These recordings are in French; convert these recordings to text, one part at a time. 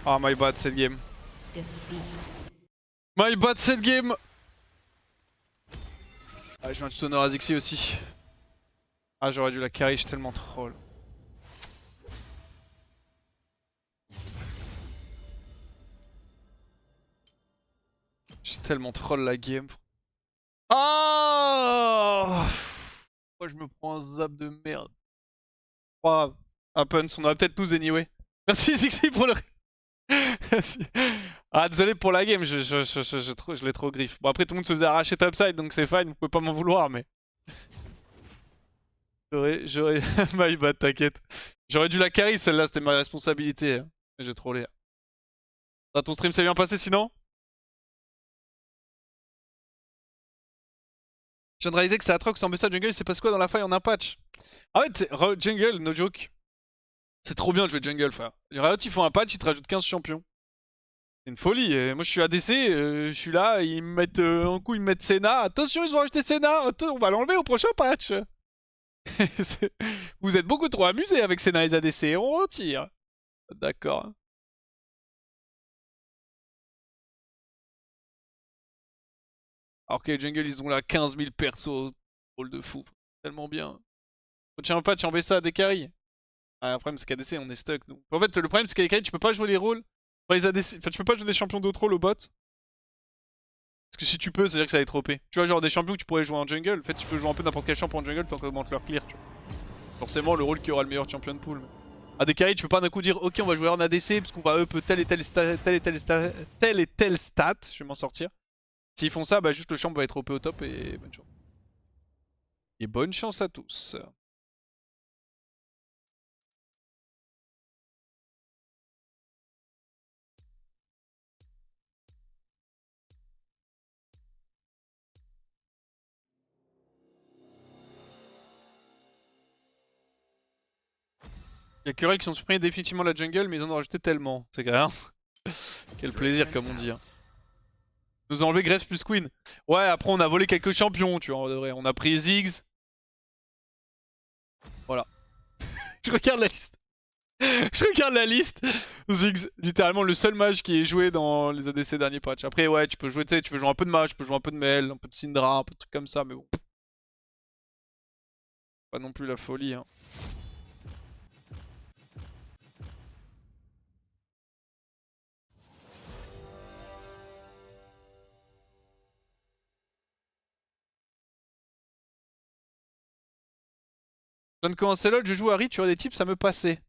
Ah, my bad cette game. Defeat. My bad cette game. Ah, je mets un tuto Nora Zixi aussi. Ah, j'aurais dû la carry, je suis tellement troll. Je suis tellement troll la game. Ah, pourquoi je me prends un zap de merde. Oh, Happens, on aurait peut-être tous anyway. Merci Zixi pour le... Merci. Ah, désolé pour la game, je l'ai trop griffe. Bon, après tout le monde se faisait arracher topside, donc c'est fine, vous pouvez pas m'en vouloir, mais... J'aurais... My bad, t'inquiète. J'aurais dû la carry, celle-là, c'était ma responsabilité. Hein. J'ai trollé. Ah, ton stream s'est bien passé sinon? Je viens de réaliser que c'est Atrox en Besta Jungle, c'est passe quoi dans la faille en un patch? Ah ouais, Jungle, no joke. C'est trop bien de jouer jungle, frère. Riot, ils font un patch, ils te rajoutent 15 champions. C'est une folie. Et moi, je suis ADC, je suis là, ils me mettent un coup, ils me mettent Senna. Attention, ils vont rajouter Senna. On va l'enlever au prochain patch. Vous êtes beaucoup trop amusés avec Senna et les ADC. On retire. D'accord. Alors que les jungle, ils ont là 15 000 persos. Rôle de fou. Tellement bien. Prochain patch en BSA des carry. Ah, le problème, c'est qu'ADC, on est stuck. Donc. En fait, le problème, c'est qu'avec carry, tu peux pas jouer les rôles. Enfin, les ADC... enfin, tu peux pas jouer des champions d'autres rôles au bot. Parce que si tu peux, c'est-à-dire que ça va être OP. Tu vois, genre des champions que tu pourrais jouer en jungle. En fait, tu peux jouer un peu n'importe quel champion en jungle tant qu'on augmente leur clear. Tu vois. Forcément, le rôle qui aura le meilleur champion de pool. Mais... À des carry, tu peux pas d'un coup dire ok, on va jouer en ADC parce qu'on va up telle et telle stat, telle et telle stat. Je vais m'en sortir. S'ils font ça, bah juste le champ va être OP au top et bonne chance. Et bonne chance à tous. Y'a que qui sont supprimés définitivement la jungle, mais ils en ont rajouté tellement. C'est grave. Quel plaisir, comme on dit. Hein. Nous ont enlevé Graves plus Queen. Ouais, après on a volé quelques champions, tu vois, en vrai. On a pris Ziggs. Voilà. Je regarde la liste. Je regarde la liste. Ziggs, littéralement le seul mage qui est joué dans les ADC derniers patchs. Après, ouais, tu peux jouer, tu peux jouer un peu de mage, tu peux jouer un peu de Mel, un peu de Syndra, un peu de trucs comme ça, mais bon. Pas non plus la folie, hein. Je viens de commencer LoL, je joue Harry, tu as des tips à me passer.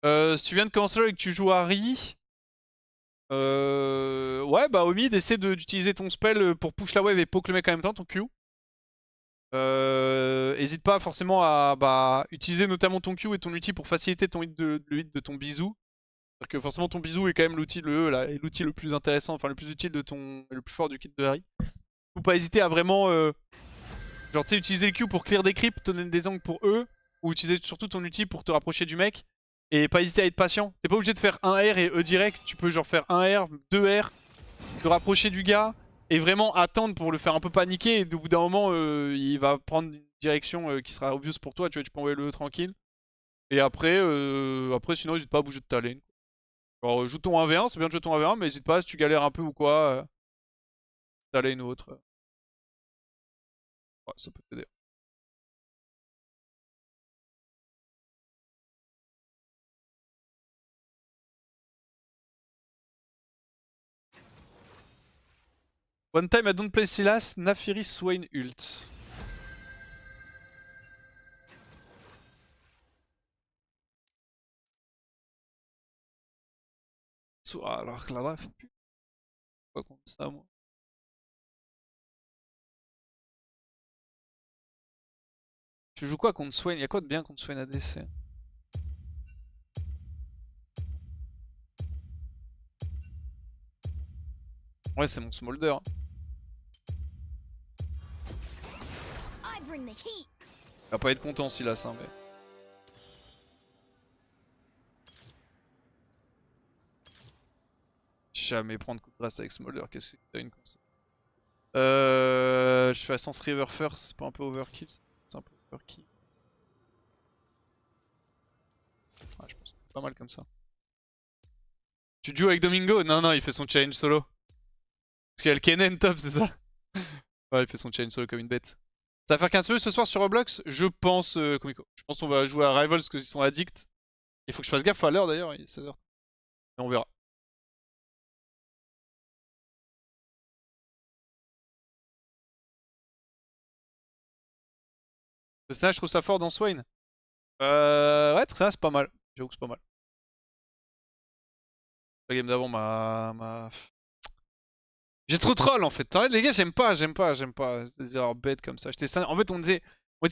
Si tu viens de commencer LoL et que tu joues Harry... Ouais, bah au mid, essaie d'utiliser ton spell pour push la wave et poke le mec en même temps, ton Q. Hésite pas forcément à utiliser notamment ton Q et ton ulti pour faciliter ton hit le hit de ton bisou. Parce que forcément ton bisou est quand même l'outil l'outil le plus intéressant, enfin le plus utile de le plus fort du kit de Harry. Faut pas hésiter à vraiment genre tu sais utiliser le Q pour clear des creeps, donner des angles pour eux, ou utiliser surtout ton ulti pour te rapprocher du mec. Et pas hésiter à être patient. T'es pas obligé de faire un R et E direct, tu peux genre faire un R, 2 R, te rapprocher du gars et vraiment attendre pour le faire un peu paniquer. Et au bout d'un moment, il va prendre une direction qui sera obvious pour toi. Tu vois, tu peux envoyer le E tranquille. Et après, sinon, n'hésite pas à bouger de ta lane. Alors, joue ton 1v1, c'est bien de jouer ton 1v1, mais n'hésite pas si tu galères un peu ou quoi, ta lane ou autre. Ouais, ça peut t'aider. One time I don't play Silas, Naphiri Swain ult. Alors que la draft, pas contre ça, moi. Tu joues quoi contre Swain? Y'a quoi de bien contre Swain ADC? Ouais, c'est mon Smolder. Il va pas être content Silas, hein, mais. Jamais prendre coup de grâce avec Smolder, qu'est-ce que t'as une console. Je fais Essence River first, c'est pas un peu overkill, c'est un peu overkill. Ouais, je pense que c'est pas mal comme ça. Tu joues avec Domingo? Non, non, il fait son challenge solo. Parce qu'il y a le Kennen top, c'est ça? Ouais, il fait son challenge solo comme une bête. Ça va faire 15 feux ce soir sur Roblox? Je pense, Komiko. Je pense qu'on va jouer à Rivals parce qu'ils sont addicts. Il faut que je fasse gaffe à l'heure d'ailleurs, il est 16h. Mais on verra. Le Tristana, je trouve ça fort dans Swain. Ouais, Tristana, c'est pas mal. J'avoue que c'est pas mal. La game d'avant m'a. J'ai trop troll en fait. En fait, les gars, j'aime pas des erreurs bêtes comme ça. En fait, on était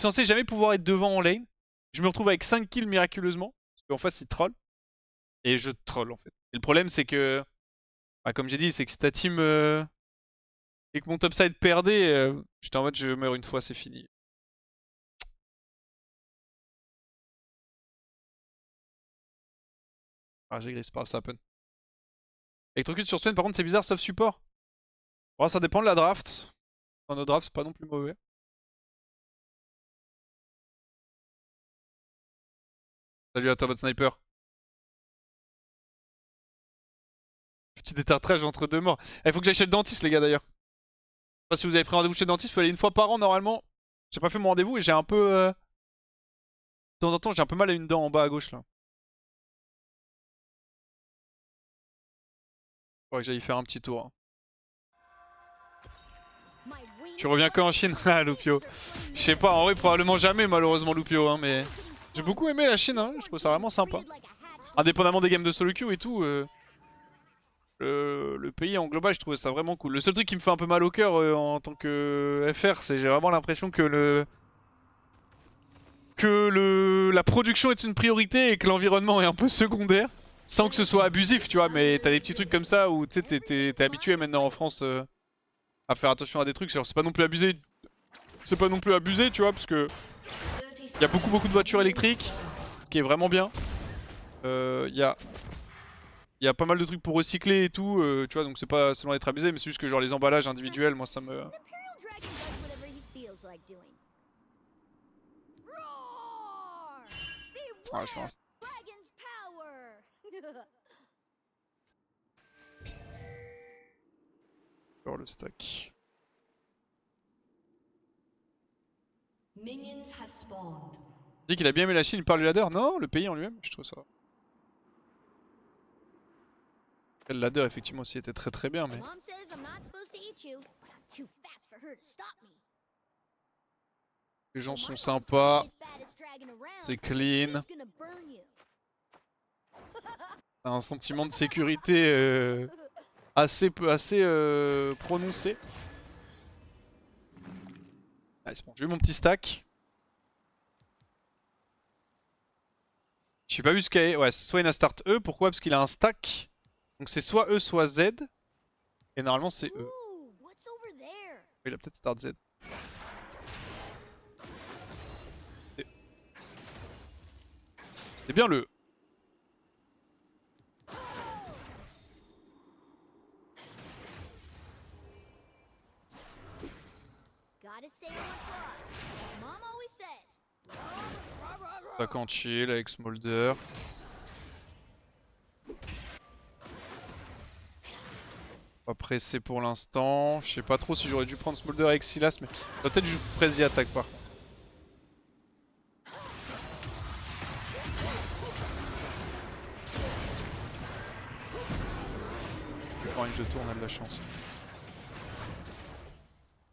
censé jamais pouvoir être devant en lane. Je me retrouve avec 5 kills miraculeusement. Parce qu'en face, il troll. Et je troll en fait. Et le problème, c'est que, bah, comme j'ai dit, c'est que si ta team et que mon topside perdait, j'étais en mode je meurs une fois, c'est fini. Ah, j'ai gris, c'est pas grave, ça happen. Electrocute sur Swain, par contre, c'est bizarre, sauf support. Bon, ça dépend de la draft. Dans nos drafts, c'est pas non plus mauvais. Salut à toi, votre sniper. Petit détartrage entre deux morts. Il faut que j'aille chez le dentiste, les gars, d'ailleurs. Je sais pas si vous avez pris rendez-vous chez le dentiste, il faut aller une fois par an normalement. J'ai pas fait mon rendez-vous et j'ai un peu. De temps en temps, j'ai un peu mal à une dent en bas à gauche là. Faudrait que j'aille faire un petit tour. Tu reviens quand en Chine? Ah, Loupio. Je sais pas, en vrai, probablement jamais, malheureusement, Loupio. Hein, mais j'ai beaucoup aimé la Chine, hein, je trouve ça vraiment sympa. Indépendamment des games de solo queue et tout, le pays en global, je trouvais ça vraiment cool. Le seul truc qui me fait un peu mal au cœur en tant que FR, c'est j'ai vraiment l'impression que la production est une priorité et que l'environnement est un peu secondaire. Sans que ce soit abusif, tu vois, mais t'as des petits trucs comme ça où tu sais, t'es habitué maintenant en France à faire attention à des trucs. Alors c'est pas non plus abusé, tu vois, parce que il y a beaucoup de voitures électriques, ce qui est vraiment bien. Il y a pas mal de trucs pour recycler et tout, tu vois, donc c'est pas seulement d'être abusé, mais c'est juste que genre les emballages individuels, moi ça me... Ah, je suis un... Sur le stack. Dit qu'il a bien aimé la Chine, il parle du ladder. Non, le pays en lui-même, je trouve ça. Le ladder, effectivement, aussi était très bien, mais. Les gens sont sympas. C'est clean. T'as un sentiment de sécurité assez prononcé. Allez, c'est bon, j'ai eu mon petit stack. J'ai pas vu ce qu'il y a. Ouais, soit il a start E. Pourquoi? Parce qu'il a un stack. Donc c'est soit E, soit Z. Et normalement, c'est E. Il a peut-être start Z. C'était bien le E. Attaquant chill avec Smolder. Pas pressé pour l'instant. Je sais pas trop si j'aurais dû prendre Smolder avec Silas, mais peut-être je presse y attaque par contre. Quand je tourne, on a de la chance.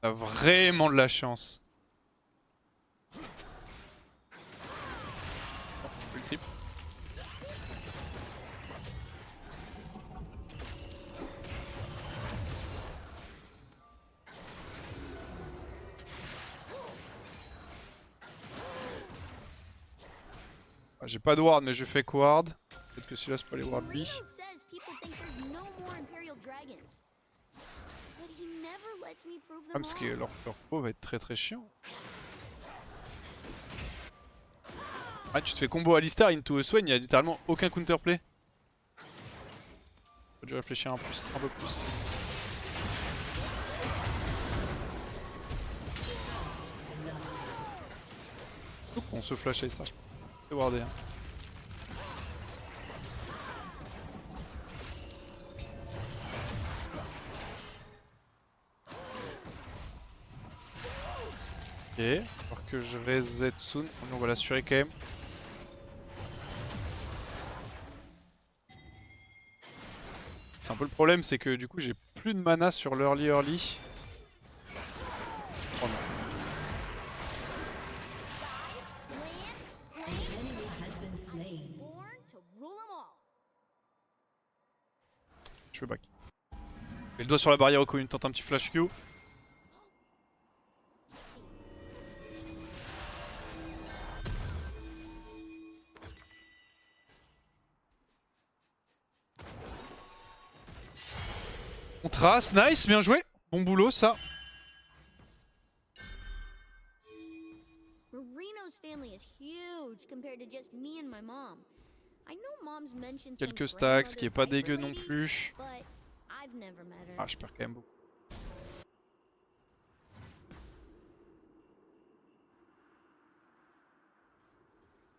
On a vraiment de la chance. Non, je peux le creep. Ah, j'ai pas de ward, mais je fais ward. Peut-être que Silas peut aller ward B. Ah, parce que leur pot va être très chiant. Ah, tu te fais combo Alistar into Swain, il y a littéralement aucun counterplay. Faut dû réfléchir un peu plus. On se flash Alistar, je pense. C'est wardé. Hein. Alors que je reset soon. On va l'assurer quand même. C'est un peu le problème, c'est que du coup j'ai plus de mana sur l'early. Oh non. Je vais back. Et le doigt sur la barrière au coup, il tente un petit flash Q. On trace, nice, bien joué. Bon boulot ça. Quelques stacks, ce qui est pas dégueu non plus. Ah, je perds quand même beaucoup.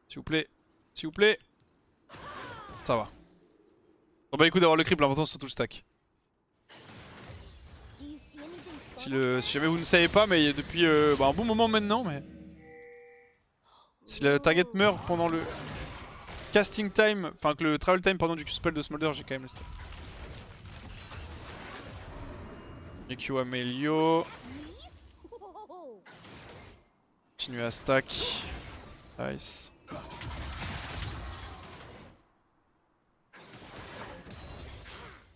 S'il vous plaît, s'il vous plaît. Ça va. On va écoute d'avoir le creep, l'important c'est surtout le stack. Si jamais vous ne savez pas, mais depuis un bon moment maintenant, mais si le target meurt pendant le casting time, enfin que le travel time pendant du Q-spell de Smolder, j'ai quand même le stack. EQ Amelio. Continue à stack. Nice.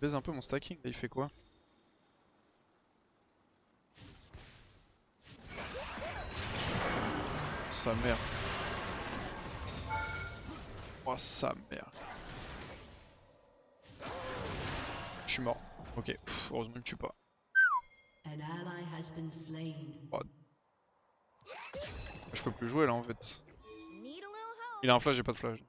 Baise un peu mon stacking, là il fait quoi? Sa mère. Oh sa mère. Je suis mort. Ok, heureusement il me tue pas. Oh. Je peux plus jouer là en fait. Il a un flash, j'ai pas de flash.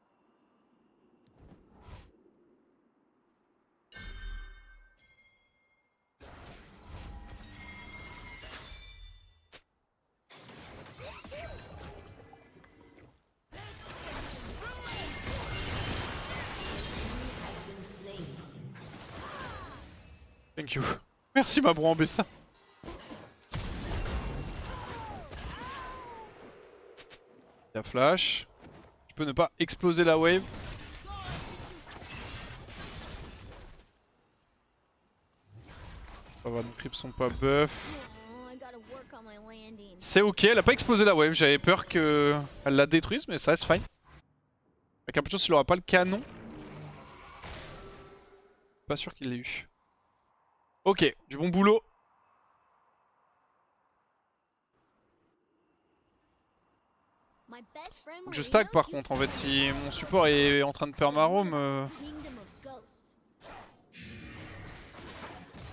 Thank you. Merci ma bro en BSA. Il y a flash. Je peux ne pas exploser la wave. Ça va, nos creeps sont pas buff. C'est ok, elle a pas explosé la wave, j'avais peur qu'elle la détruise, mais ça reste fine. Avec un peu de chance, il aura pas le canon. Pas sûr qu'il l'ait eu. Ok, du bon boulot. Faut que je stack par contre, en fait, si mon support est en train de perma-roam.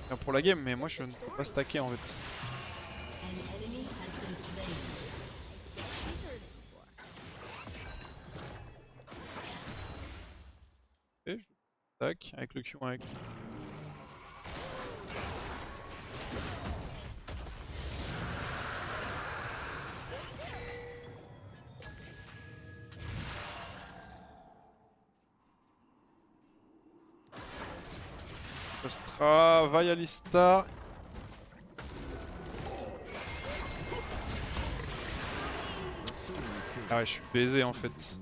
Bien pour la game, mais moi je ne peux pas stacker en fait. Et je stack avec le Q1 avec. Astra, va Alistar. Ah ouais, je suis baisé en fait.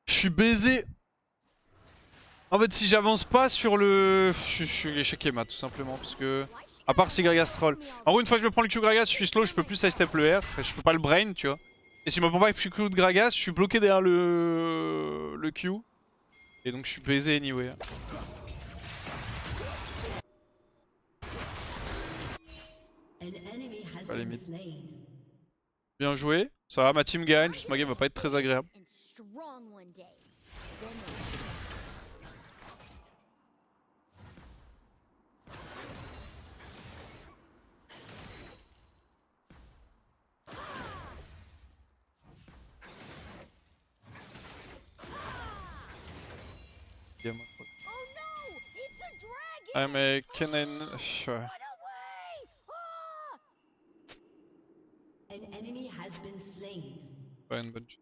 Je suis baisé. En fait, si j'avance pas sur le... Je suis échec Emma tout simplement parce que... À part si Gragas troll. En gros, une fois que je me prends le Q Gragas, je suis slow, je peux plus sidestep le R. Je peux pas le brain, tu vois. Et si je me prends pas le Q de Gragas, je suis bloqué derrière le Q. Et donc je suis baisé anyway. Allez, mid. Bien joué. Ça va, ma team gagne, juste ma game va pas être très agréable. Ah mais Kennen... Ouais. Pas une bonne chose.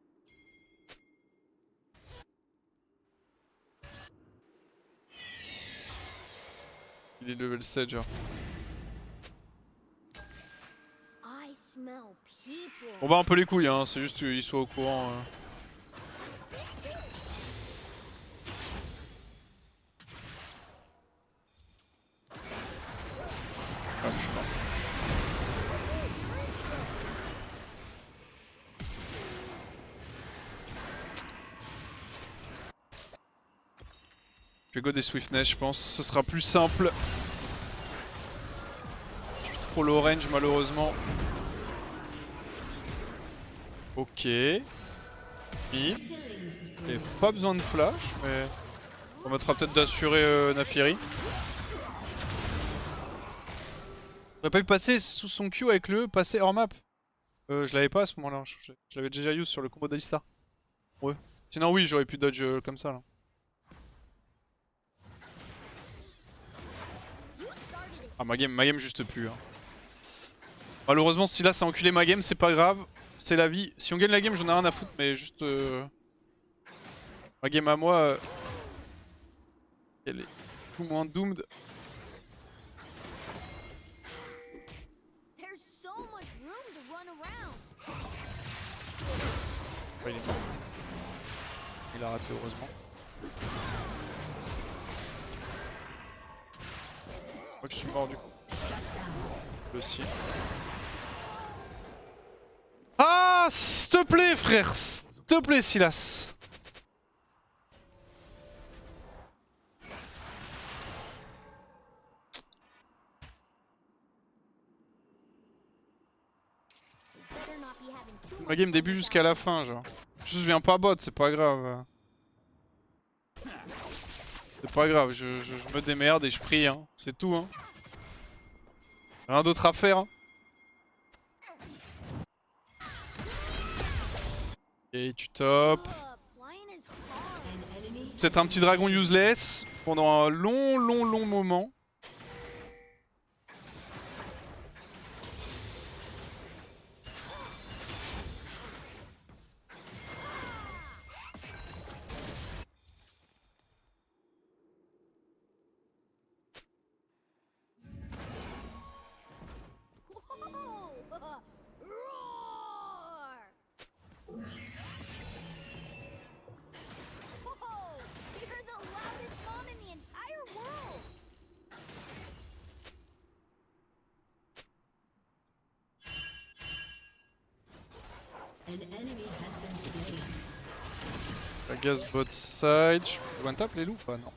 Il est level 7 genre. On bat un peu les couilles hein, c'est juste qu'il soit au courant. Ah, je suis mort. Je vais go des Swiftness je pense, ce sera plus simple. Je suis trop low range malheureusement. Ok. Et pas besoin de flash, mais on mettra peut-être d'assurer Naafiri. J'aurais pas pu passer sous son Q avec le passer hors map. Je l'avais pas à ce moment-là, je l'avais déjà use sur le combo d'Alistar. Ouais. Sinon oui, j'aurais pu dodge comme ça là. Ah ma game juste plus. Hein. Malheureusement si là ça a enculé ma game, c'est pas grave. C'est la vie. Si on gagne la game, j'en ai rien à foutre, mais juste... ma game à moi... elle est tout moins doomed. Ouais, il est mort. Il a raté heureusement. Je crois que je suis mort du coup. Le aussi. Ah, s'il te plaît, frère, s'il te plaît, Silas. Ma game début jusqu'à la fin, genre. Juste viens pas bot, c'est pas grave. C'est pas grave, je me démerde et je prie, hein. C'est tout, hein. Rien d'autre à faire, hein. Et tu top. C'est un petit dragon useless pendant un long moment. I guess bot side. Je peux one tap les loups ou pas? Non.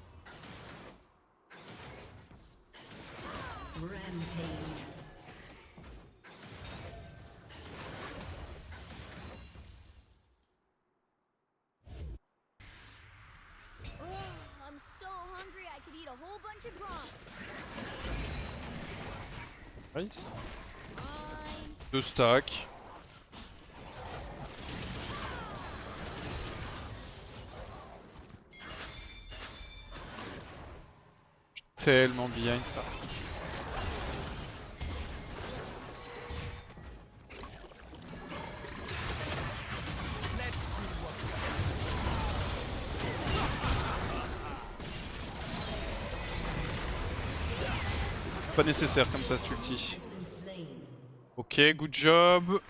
Nice. 2 stacks. Tellement bien. Pas nécessaire comme ça cet ulti. Ok, good job.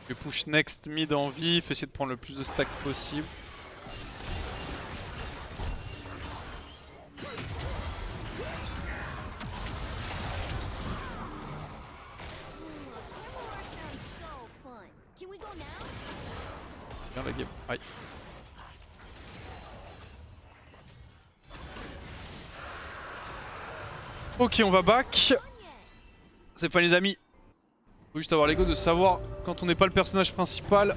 Je push next mid en vif, essayer de prendre le plus de stacks possible. Bien la game. Aïe. Ok, on va back. C'est pas les amis. Faut juste avoir l'ego de savoir quand on n'est pas le personnage principal.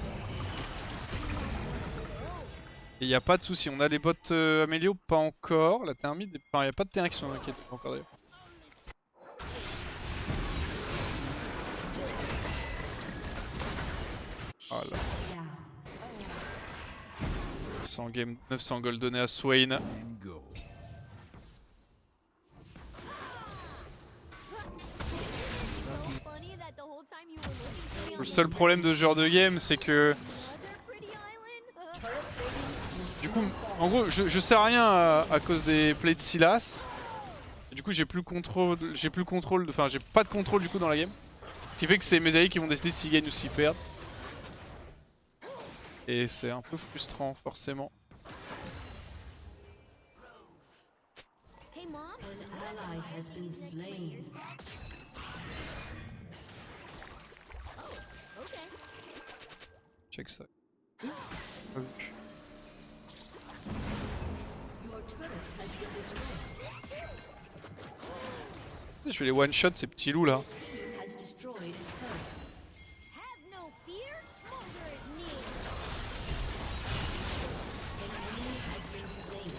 Et y a pas de souci, on a les bots Amélio, pas encore. La T1 mid, enfin y a pas de T1 qui sont inquiétés encore d'ailleurs. Voilà. 900 game, 900 gold donné à Swain. Le seul problème de ce genre de game, c'est que... Du coup, en gros, je sers à rien à cause des plays de Silas. Du coup j'ai plus contrôle, enfin j'ai pas de contrôle du coup dans la game. Ce qui fait que c'est mes alliés qui vont décider s'ils gagnent ou s'ils perdent. Et c'est un peu frustrant forcément. Hey, Mom. An ally has been slain. Oh, okay. Check ça. Your turret has been destroyed. Je vais les one shot ces petits loups là. Team has destroyed a turret. Have no fear, Smolder is near. An enemy has been slain.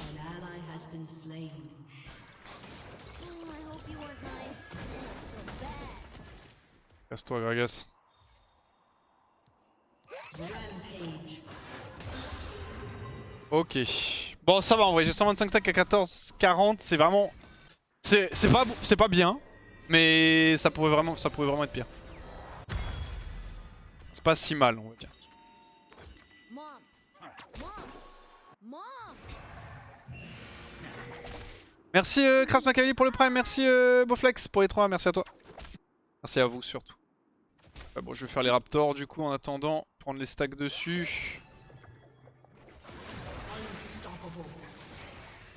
An ally has been slain. I hope you weren't nice. I feel bad. Casse-toi Gragas. Rampage. Ok. Bon ça va en vrai, j'ai 125 stacks à 14-40, c'est vraiment... C'est pas bien, mais ça pouvait vraiment être pire. C'est pas si mal on va dire. Mom. Mom. Mom. Merci Craft Machiavelli pour le prime, merci Boflex pour les 3, merci à toi. Merci à vous surtout. Bon je vais faire les raptors du coup en attendant, prendre les stacks dessus.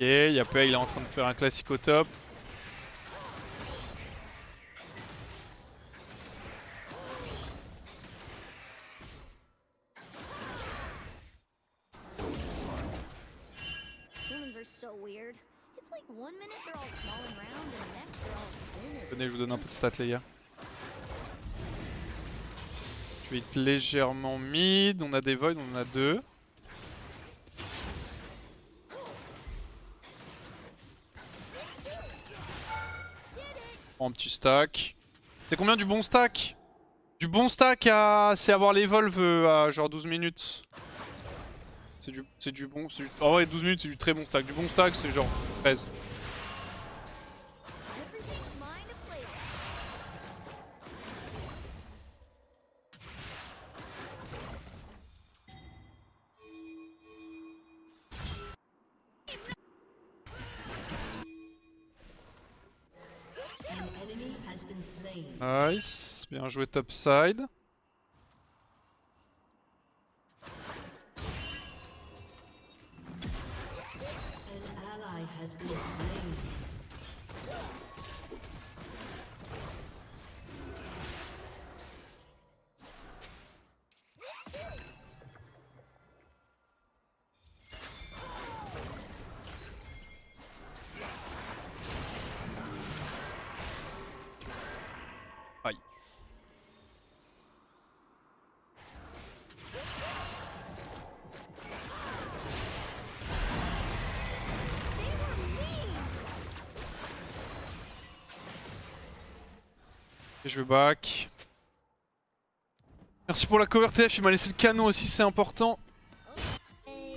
Ok, Yapé il est en train de faire un classique au top. Humans are so weird. It's like one minute they're all small and round, and the next they're all big. Venez, je vous donne un peu de stats les gars. Je vais être légèrement mid, on a des voids, on en a 2. Prends un petit stack. C'est combien du bon stack? Du bon stack c'est avoir l'evolve à genre 12 minutes. C'est du bon. En vrai 12 minutes c'est du très bon stack. Du bon stack c'est genre 13. Everything's mine to play with. An enemy has been slain. Nice. Bien joué topside. An ally has been slain. Aïe. Et je vais back. Merci pour la cover TF, il m'a laissé le canon aussi, c'est important.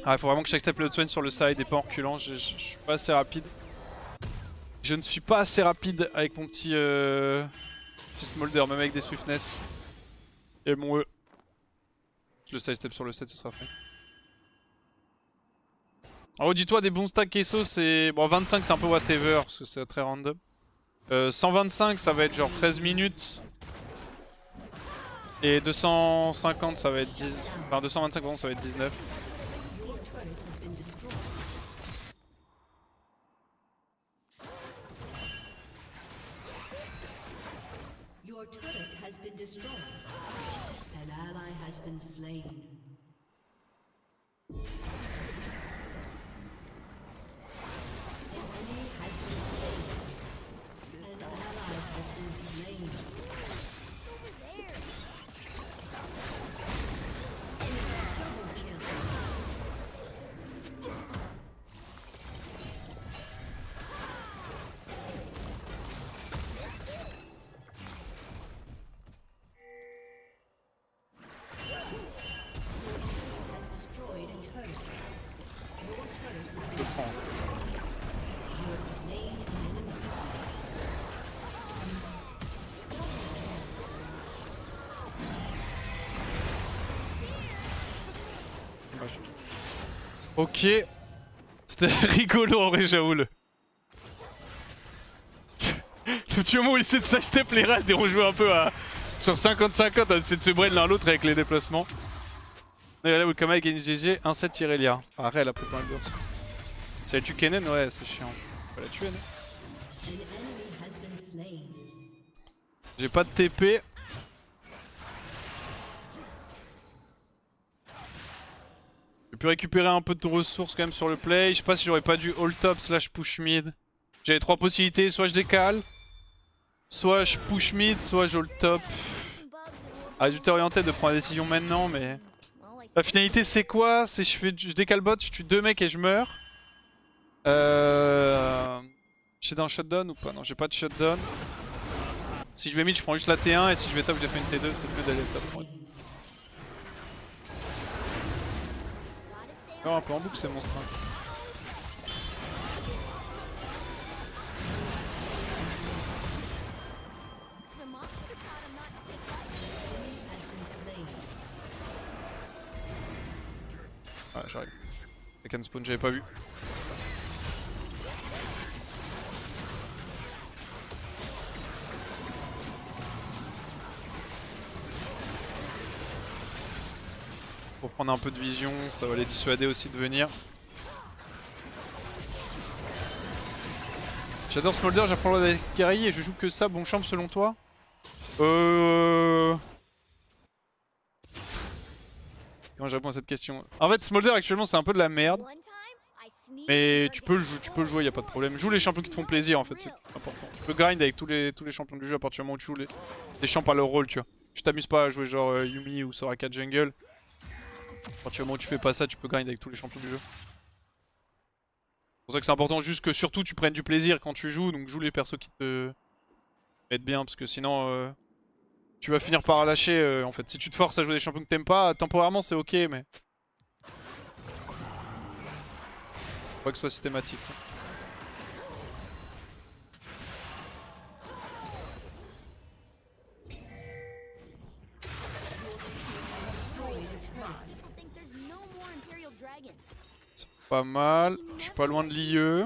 Ah, il faut vraiment que j'accepte le soigne sur le side et pas en reculant, je suis pas assez rapide. Je ne suis pas assez rapide avec mon petit Smolder, même avec des Swiftness. Et mon E. Je le sidestep sur le set, ce sera fait. En haut, dis-toi, des bons stacks Queso, c'est... Bon, 25 c'est un peu whatever, parce que c'est très random. 125 ça va être genre 13 minutes. Et 250 ça va être 10... Enfin 225 pardon ça va être 19. Your turret has been destroyed. Your turret has been destroyed. An ally has been slain. An enemy has been slain. An ally has been slain. Over there. Double kill. Ok. C'était rigolo en vrai, j'avoue. Le moment où il essaie de sidestep les rats, et rejouer un peu à sur 50-50, à essayer de se brain l'un l'autre avec les déplacements. Et là, Wukama avec GG, 1-7 Irelia. Ah, elle a pris pas mal de ressources. Si elle tue Kennen, ouais, c'est chiant. Faut la tuer, non? An enemy has been slain. J'ai pas de TP. J'ai pu récupérer un peu de ressources quand même sur le play. Je sais pas si j'aurais pas dû hold top slash push mid. J'avais trois possibilités, soit je décale, soit je push mid, soit je hold top. Résultat orienté de prendre la décision maintenant, mais... La finalité c'est quoi? C'est je décale bot, je tue deux mecs et je meurs. J'ai un shutdown ou pas? Non, j'ai pas de shutdown. Si je vais mid, je prends juste la T1 et si je vais top, je fais une T2. Peut-être mieux d'aller top. Ouais. Un peu en boucle ces monstres. Hein. Ouais, j'arrive. Avec un spawn, j'avais pas vu. Pour prendre un peu de vision, ça va les dissuader aussi de venir. J'adore Smolder, j'apprends le guerrier et je joue que ça, bon champ selon toi? Comment je réponds à cette question? En fait, Smolder actuellement c'est un peu de la merde. Mais tu peux le jouer, y a pas de problème. Joue les champions qui te font plaisir en fait, c'est important. Tu peux grind avec tous les champions du jeu à partir du moment où tu joues les champs par leur rôle, tu vois. Tu t'amuses pas à jouer genre Yumi ou Soraka jungle. À partir du moment où tu fais pas ça, tu peux grind avec tous les champions du jeu. C'est pour ça que c'est important juste que surtout tu prennes du plaisir quand tu joues, donc joue les persos qui te mettent bien, parce que sinon tu vas finir par lâcher en fait. Si tu te forces à jouer des champions que t'aimes pas, temporairement c'est ok, mais... Faut pas que ce soit systématique. Ça. C'est pas mal, je suis pas loin de l'IE.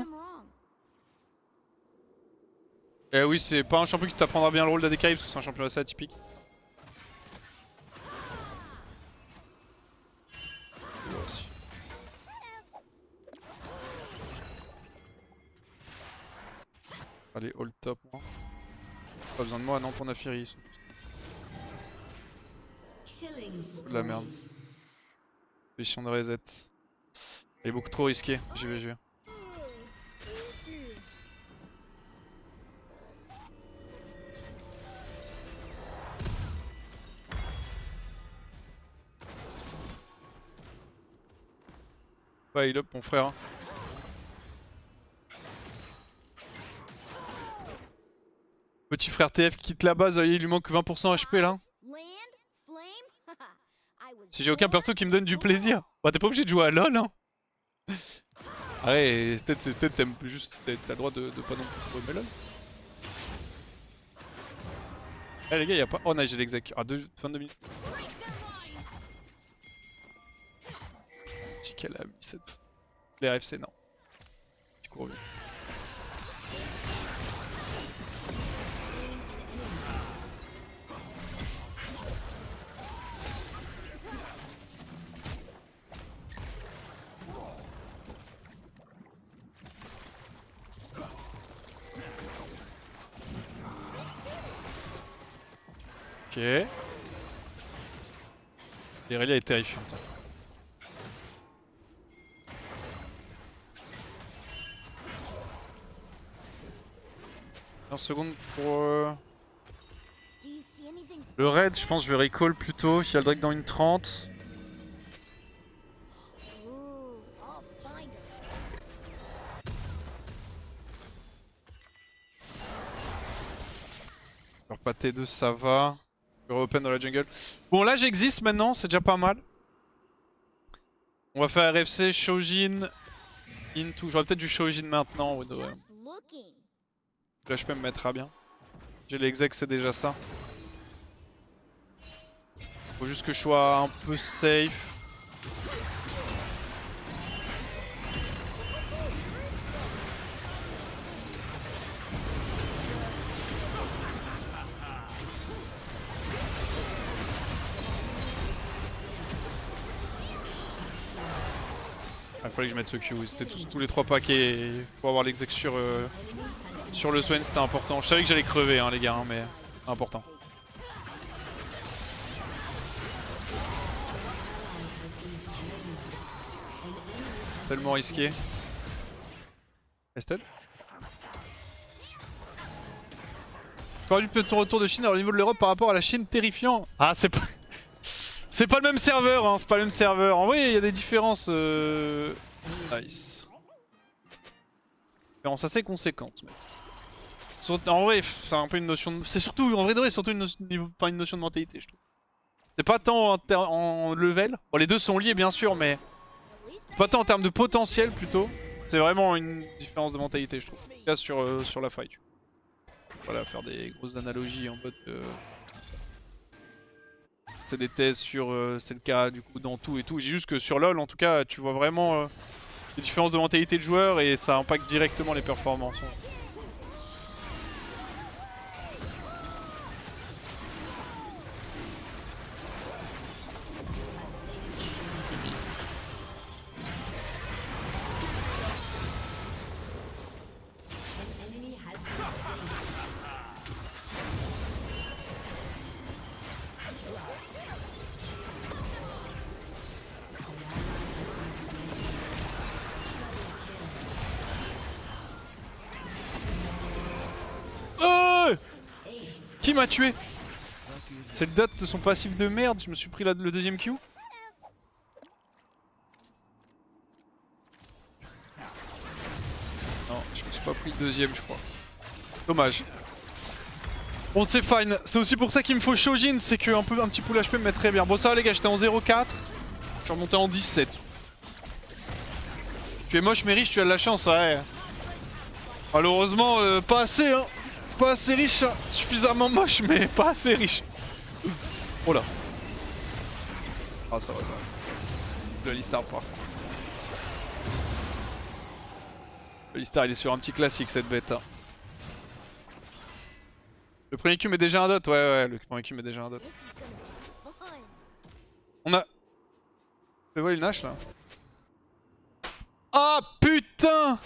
Eh oui, c'est pas un champion qui t'apprendra bien le rôle d'ADK parce que c'est un champion assez atypique. Allez, hold top moi. Pas besoin de moi, non, pour Naafiri. De la merde. Position de reset. Il est beaucoup trop risqué, j'y vais. Bah, il up mon frère. Petit frère TF qui quitte la base, il lui manque 20% HP là. Si j'ai aucun perso qui me donne du plaisir. Bah t'es pas obligé de jouer à LoL hein. Arrête, peut-être t'aimes juste, t'as le droit de pas non plus jouer à LoL. Eh les gars y'a pas... Oh nice j'ai l'exec. Ah 22 minutes. Si qu'elle a mis cette... Les RFC non. Tu cours vite. Ok. Irelia est terrifiante. 15 secondes pour... Le raid, je pense que je vais recall plutôt. Il y a le Drake dans une 30. Alors pas T2 ça va. Je vais open dans la jungle. Bon là j'existe maintenant, c'est déjà pas mal. On va faire RFC, Shojin, Into. J'aurais peut-être du Shojin maintenant. Ouais. Là je peux me mettre à bien. J'ai l'exec, c'est déjà ça. Faut juste que je sois un peu safe. Fallait que je mette ce Q, c'était tous les 3 paquets pour avoir l'exec sur le Swain, c'était important. Je savais que j'allais crever hein, les gars, hein, mais c'est important. C'est tellement risqué. Ested. Parle du ton retour de Chine au niveau de l'Europe par rapport à la Chine, terrifiant. Ah c'est pas... C'est pas le même serveur, hein, c'est pas le même serveur. En vrai, il y a des différences. Nice. Différences assez conséquentes. Mais... En vrai, c'est un peu une notion de... C'est surtout, en vrai de vrai, c'est surtout une notion de mentalité, je trouve. C'est pas tant en level. Bon, les deux sont liés, bien sûr, mais... C'est pas tant en termes de potentiel, plutôt. C'est vraiment une différence de mentalité, je trouve. En tout cas, sur la faille. Voilà, faire des grosses analogies en mode... C'est des thèses sur c'est le cas du coup dans tout et tout. J'ai juste que sur LoL en tout cas tu vois vraiment les différences de mentalité de joueurs et ça impacte directement les performances. Qui m'a tué? C'est le dot de son passif de merde, je me suis pris le deuxième Q. Non, je me suis pas pris le deuxième je crois. Dommage. Bon c'est fine, c'est aussi pour ça qu'il me faut Shojin, c'est qu'un petit pool HP me met très bien. Bon ça va les gars, j'étais en 0,4. Je suis remonté en 17. Tu es moche mais riche, tu as de la chance, ouais. Malheureusement, pas assez hein. Pas assez riche, suffisamment moche mais pas assez riche. Oh là. Ah ça va ça va. Le Alistar par contre. Le Alistar il est sur un petit classique cette bête hein. Le premier Q met déjà un dot, ouais le premier Q met déjà un dot. On a... Je vois une Nash là. Ah putain!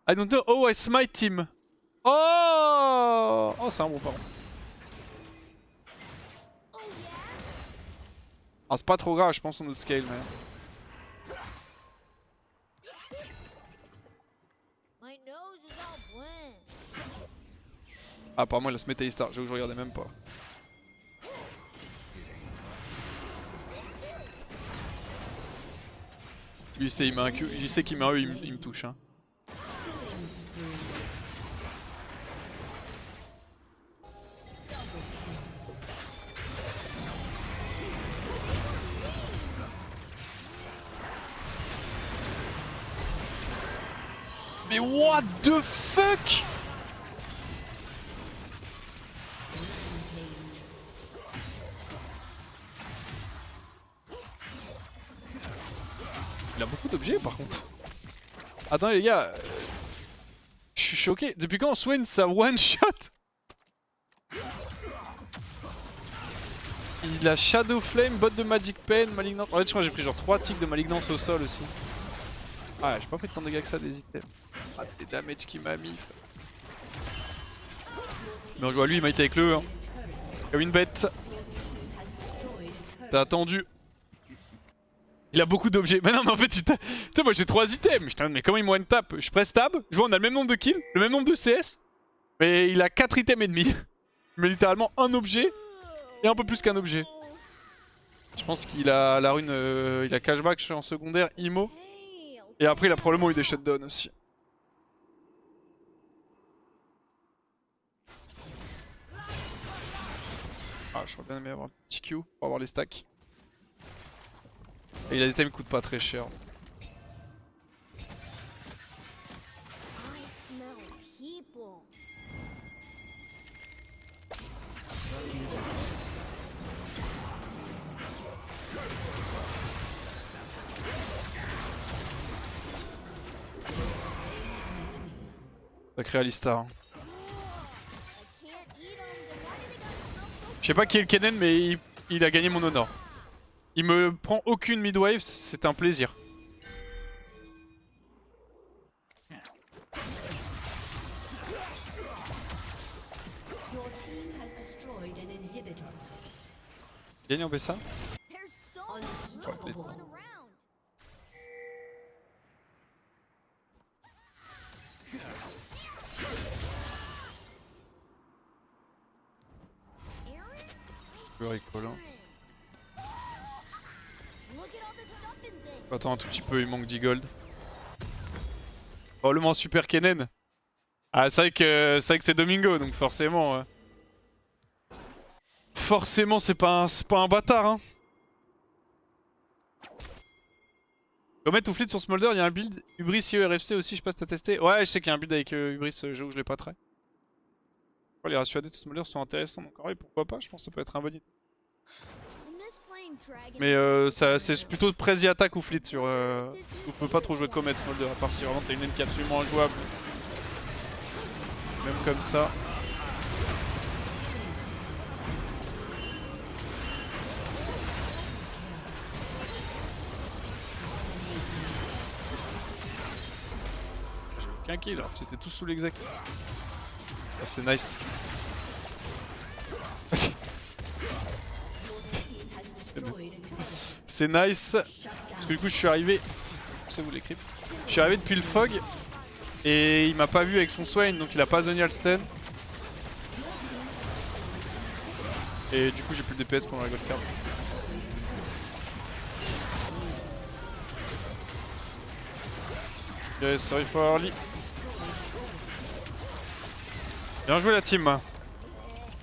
I don't know how I smite him. Oh! Oh c'est un bon pardon. Ah c'est pas trop grave je pense on notre scale mais... Ah apparemment il a smite Alistar, j'avoue que je regardais même pas. Lui il met un Q, il sait qu'il met un E, il me touche hein. Mais what the fuck? Il a beaucoup d'objets par contre. Attendez les gars, je suis choqué. Depuis quand Swain ça one shot? Il a Shadow Flame, bot de Magic Pen, Malignance. En fait je crois que j'ai pris genre 3 ticks de Malignance au sol aussi. Ah j'ai pas fait tant de dégâts que ça des items. Ah des damage qu'il m'a mis frère. Mais on joue à lui, il m'a été avec le E hein. Comme une bête. C'était attendu. Il a beaucoup d'objets. Mais non mais en fait putain moi j'ai 3 items. Putain mais comment il me one tap? Je press tab, je vois on a le même nombre de kills, le même nombre de CS. Mais il a 4 items et demi. Mais littéralement un objet et un peu plus qu'un objet. Je pense qu'il a la rune, il a cashback en secondaire, Imo. Et après il a probablement eu des shutdowns aussi. Ah j'aurais bien aimé avoir un petit Q pour avoir les stacks. Et il a des items qui coûtent pas très cher. Sacré Alistar. Hein. Je sais pas qui est le Kennen mais il a gagné mon honneur. Il me prend aucune midwave, c'est un plaisir. Your team has destroyed an inhibitor. Gagne en BSA. There's so Unstoppable. much around. Aaron? Je rigole. Hein. Look at all the stuff in this. Attends un tout petit peu, il manque 10 gold. Probablement Super Kennen. Ah, c'est vrai que c'est Domingo, donc forcément. Forcément, c'est pas un bâtard. Hein. Comet ou Fleet sur Smolder, il y a un build Hubris IE RFC aussi, je sais pas si t'as testé. Ouais, je sais qu'il y a un build avec Hubris, j'avoue que je l'ai pas try. Les ratios AD de Smolder sont intéressants, donc ouais, pourquoi pas, je pense que ça peut être un bon idée. I miss playing Dragon. Mais c'est plutôt Prezi attaque ou Fleet sur. On peut pas trop jouer Comet Smolder, à part si vraiment t'as une lane qui est absolument injouable. Même comme ça. J'ai aucun kill alors que c'était tous sous l'exec. Ah, c'est nice. C'est nice. Parce que du coup je suis arrivé. C'est vous les creeps. Je suis arrivé depuis le fog. Et il m'a pas vu avec son Swain, donc il a pas Zonial stun. Et du coup j'ai plus de DPS pendant la gold card. Yes, sorry for early. Bien joué la team.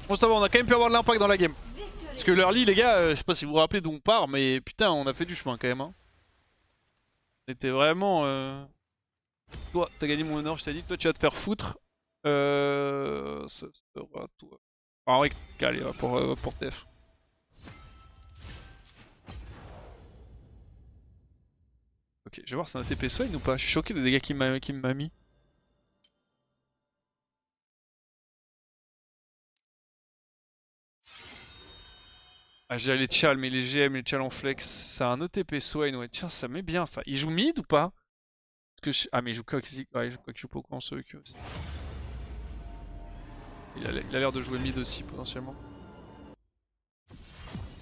Bon ça va, on a quand même pu avoir de l'impact dans la game. Parce que l'early les gars, je sais pas si vous vous rappelez d'où on part, mais putain on a fait du chemin quand même. Hein. On était vraiment... Toi, t'as gagné mon honneur, je t'ai dit. Toi, tu vas te faire foutre. Ce sera toi. Ah ouais, allez, va pour TF. Ok, je vais voir si c'est un TP Swain ou pas. Je suis choqué des dégâts qu'il m'a mis. Ah, j'ai les Tchal, mais les GM, les Tchal en flex. C'est un OTP Swain, ouais. Tiens, ça met bien ça. Il joue mid ou pas? Parce que ah, mais il joue quoi? Ouais, je crois que je joue pas au courant sur EQ aussi. Il a l'air de jouer mid aussi, potentiellement. Je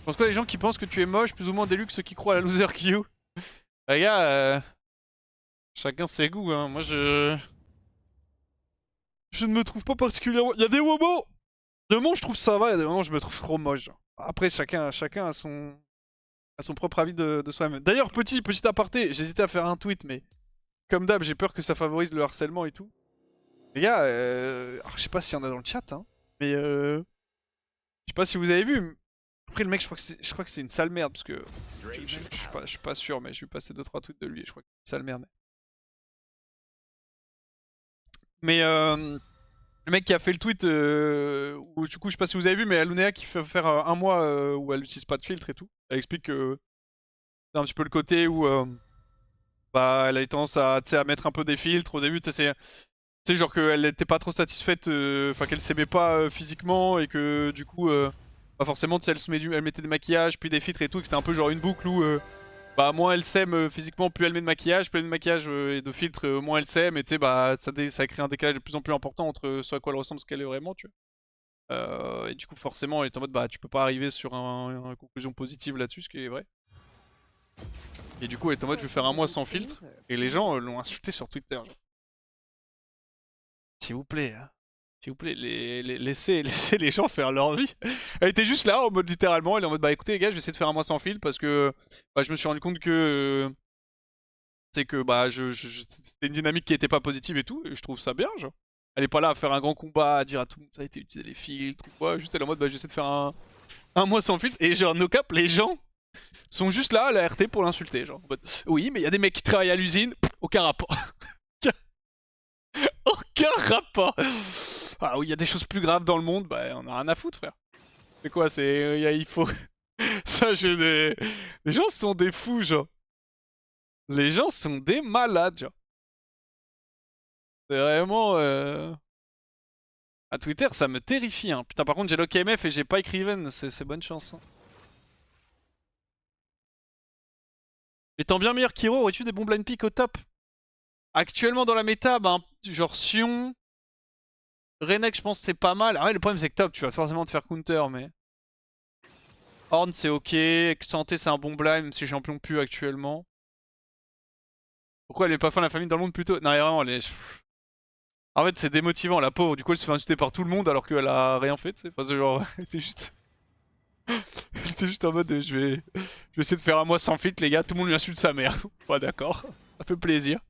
pense quoi les gens qui pensent que tu es moche, plus ou moins Deluxe, ceux qui croient à la loser queue? Les gars, chacun ses goûts, hein. Moi je ne me trouve pas particulièrement... Il y a des moments... Des moments je trouve ça va, il y a des moments je me trouve trop moche. Genre. Après chacun a son propre avis de soi-même. D'ailleurs, petit aparté, j'hésitais à faire un tweet, mais comme d'hab, j'ai peur que ça favorise le harcèlement et tout. Les gars, alors, je sais pas s'il y en a dans le chat, hein, mais je sais pas si vous avez vu. Après le mec, je crois que c'est une sale merde parce que je suis pas sûr, mais j'ai vu passer 2-3 tweets de lui et je crois que c'est une sale merde. Mais le mec qui a fait le tweet, où, du coup je sais pas si vous avez vu, mais Alunea qui fait faire un mois où elle utilise pas de filtre et tout. Elle explique que c'est un petit peu le côté où bah elle a eu tendance à mettre un peu des filtres au début, tu sais genre qu'elle était pas trop satisfaite, enfin qu'elle s'aimait pas physiquement et que du coup bah forcément elle mettait des maquillages puis des filtres et tout, et que c'était un peu genre une boucle où bah moins elle s'aime physiquement, plus elle met de maquillage, plus elle met de maquillage et de filtres, moins elle s'aime, et tu sais bah ça crée un décalage de plus en plus important entre ce à quoi elle ressemble et ce qu'elle est vraiment, tu vois. Et du coup forcément elle est en mode bah tu peux pas arriver sur une conclusion positive là-dessus, ce qui est vrai. Et du coup elle est en mode je vais faire un mois sans filtre, et les gens l'ont insulté sur Twitter. Genre. S'il vous plaît, hein. S'il vous plaît, laissez les gens faire leur vie. Elle était juste là en mode littéralement, elle est en mode bah écoutez les gars, je vais essayer de faire un mois sans fil parce que bah, je me suis rendu compte que c'est que bah c'était une dynamique qui était pas positive et tout, et je trouve ça bien, genre. Elle est pas là à faire un grand combat, à dire à tout le monde ça a été utilisé les filtres ou quoi, juste elle est en mode bah j'essaie de faire un mois sans filtre, et genre no cap, les gens sont juste là à la RT pour l'insulter, genre en mode oui mais il y a des mecs qui travaillent à l'usine, aucun rapport. Aucun rapport. Ah oui, il y a des choses plus graves dans le monde, bah on a rien à foutre, frère. C'est quoi, c'est... il faut... Ça, j'ai des... Les gens sont des fous, genre. Les gens sont des malades, genre. C'est vraiment... À Twitter, ça me terrifie, hein. Putain, par contre, j'ai lock MF et j'ai pas écriven, c'est bonne chance. Hein. Étant bien meilleur qu'Hiro, aurais-tu des bons blind pick au top? Actuellement dans la méta, ben, genre Sion, Renek, je pense que c'est pas mal. Ah ouais, le problème c'est que top, tu vas forcément te faire counter, mais... Horn c'est ok, Santé c'est un bon blind, même si champion pu actuellement. Pourquoi elle est pas fin la famille dans le monde plutôt? Non, vraiment, elle est... En fait, c'est démotivant, la pauvre. Du coup, elle se fait insulter par tout le monde alors qu'elle a rien fait, tu sais. Enfin, c'est genre, elle était juste... elle était juste en mode, je vais essayer de faire un mois sans filtre, les gars. Tout le monde lui insulte sa mère. Ouais, d'accord. Ça fait plaisir.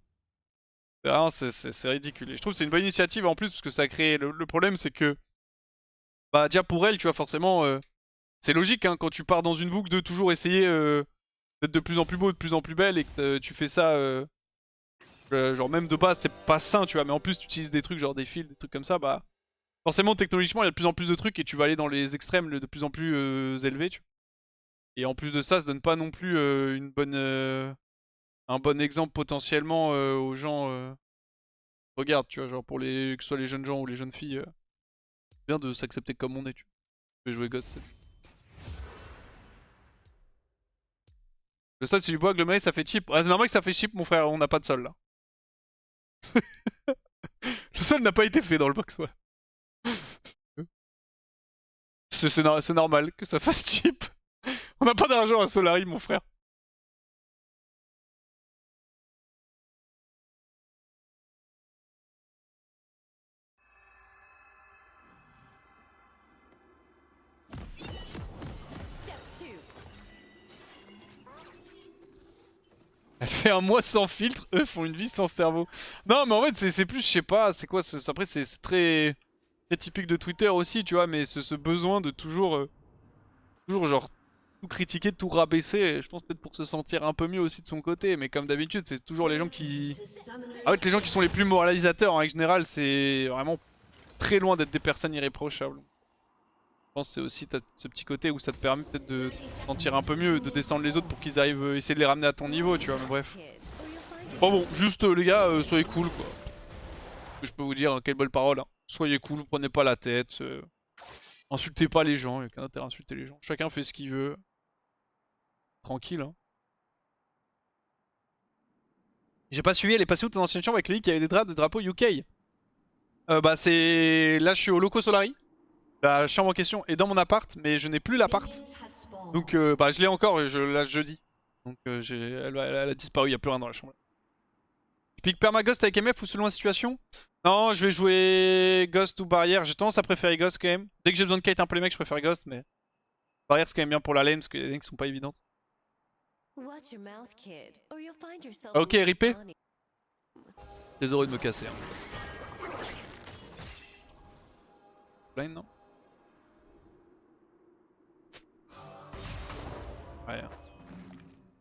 Vraiment, c'est ridicule. Et je trouve que c'est une bonne initiative en plus parce que ça a créé... Le problème, c'est que... Bah, déjà pour elle, tu vois, forcément... C'est logique, hein, quand tu pars dans une boucle de toujours essayer d'être de plus en plus beau, de plus en plus belle et que tu fais ça... genre même de base c'est pas sain tu vois, mais en plus tu utilises des trucs genre des fils, des trucs comme ça, bah forcément technologiquement il y a de plus en plus de trucs et tu vas aller dans les extrêmes de plus en plus élevés tu vois. Et en plus de ça donne pas non plus un bon exemple potentiellement aux gens. Regarde tu vois, genre pour les que ce soit les jeunes gens ou les jeunes filles, bien de s'accepter comme on est tu vois. Je vais jouer Ghost 7. Le sol si du bois, aggloméré ça fait cheap. Ah, c'est normal que ça fait cheap mon frère, on n'a pas de sol là. Le sol n'a pas été fait dans le box, ouais. C'est normal que ça fasse cheap. On n'a pas d'argent à Solari, mon frère. Elle fait un mois sans filtre, eux font une vie sans cerveau. Non, mais en fait, c'est plus, je sais pas, c'est quoi, après, c'est très, très typique de Twitter aussi, tu vois, mais ce besoin de toujours, toujours, genre, tout critiquer, tout rabaisser, je pense peut-être pour se sentir un peu mieux aussi de son côté, mais comme d'habitude, c'est toujours les gens qui... En fait, les gens qui sont les plus moralisateurs, en règle générale, c'est vraiment très loin d'être des personnes irréprochables. Je pense que c'est aussi ce petit côté où ça te permet peut-être de te sentir un peu mieux, de descendre les autres pour qu'ils arrivent essayer de les ramener à ton niveau, tu vois, mais bref. Bon, juste les gars, soyez cool quoi. Je peux vous dire, hein, quelle belle parole. Hein. Soyez cool, prenez pas la tête. Insultez pas les gens, il n'y a qu'un intérêt à insulter les gens. Chacun fait ce qu'il veut. Tranquille. Hein. J'ai pas suivi, elle est passée où ton ancienne chambre avec lui qui avait des drapeaux UK? Bah c'est... Là je suis au Loco Solari. La chambre en question est dans mon appart, mais je n'ai plus l'appart. Donc bah je l'ai encore, et je lâche jeudi. Donc elle a disparu, il n'y a plus rien dans la chambre. Tu piques Permaghost avec MF ou selon la situation? Non, je vais jouer Ghost ou Barrière. J'ai tendance à préférer Ghost quand même. Dès que j'ai besoin de kite un peu les mecs, je préfère Ghost, mais Barrière c'est quand même bien pour la lane parce que les lanes sont pas évidentes. Ok, RIP. Désolé de me casser. Hein. Lane, non? Ouais.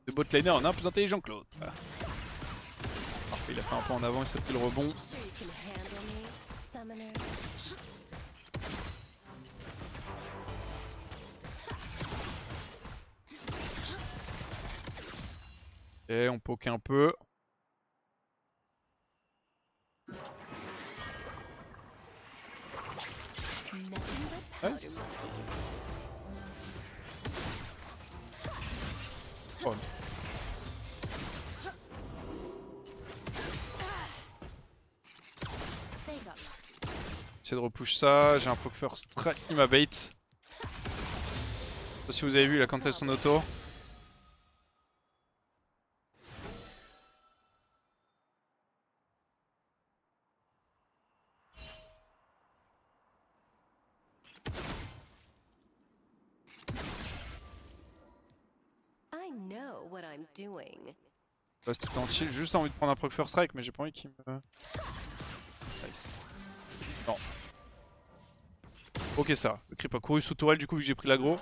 Le bot laner en a un plus intelligent que l'autre. Voilà. Parfait, il a fait un pas en avant, il s'est pris le rebond. Et on poke un peu. Nice. Oh. J'essaie de repush ça, j'ai un poke first strike qui m'a bait. Je sais pas si vous avez vu, il a cancel son auto. Là c'était en chill, j'ai juste envie de prendre un proc first strike mais j'ai pas envie qu'il me... Nice. Non. Ok ça va, le creep a couru sous tourelle du coup vu que j'ai pris l'aggro.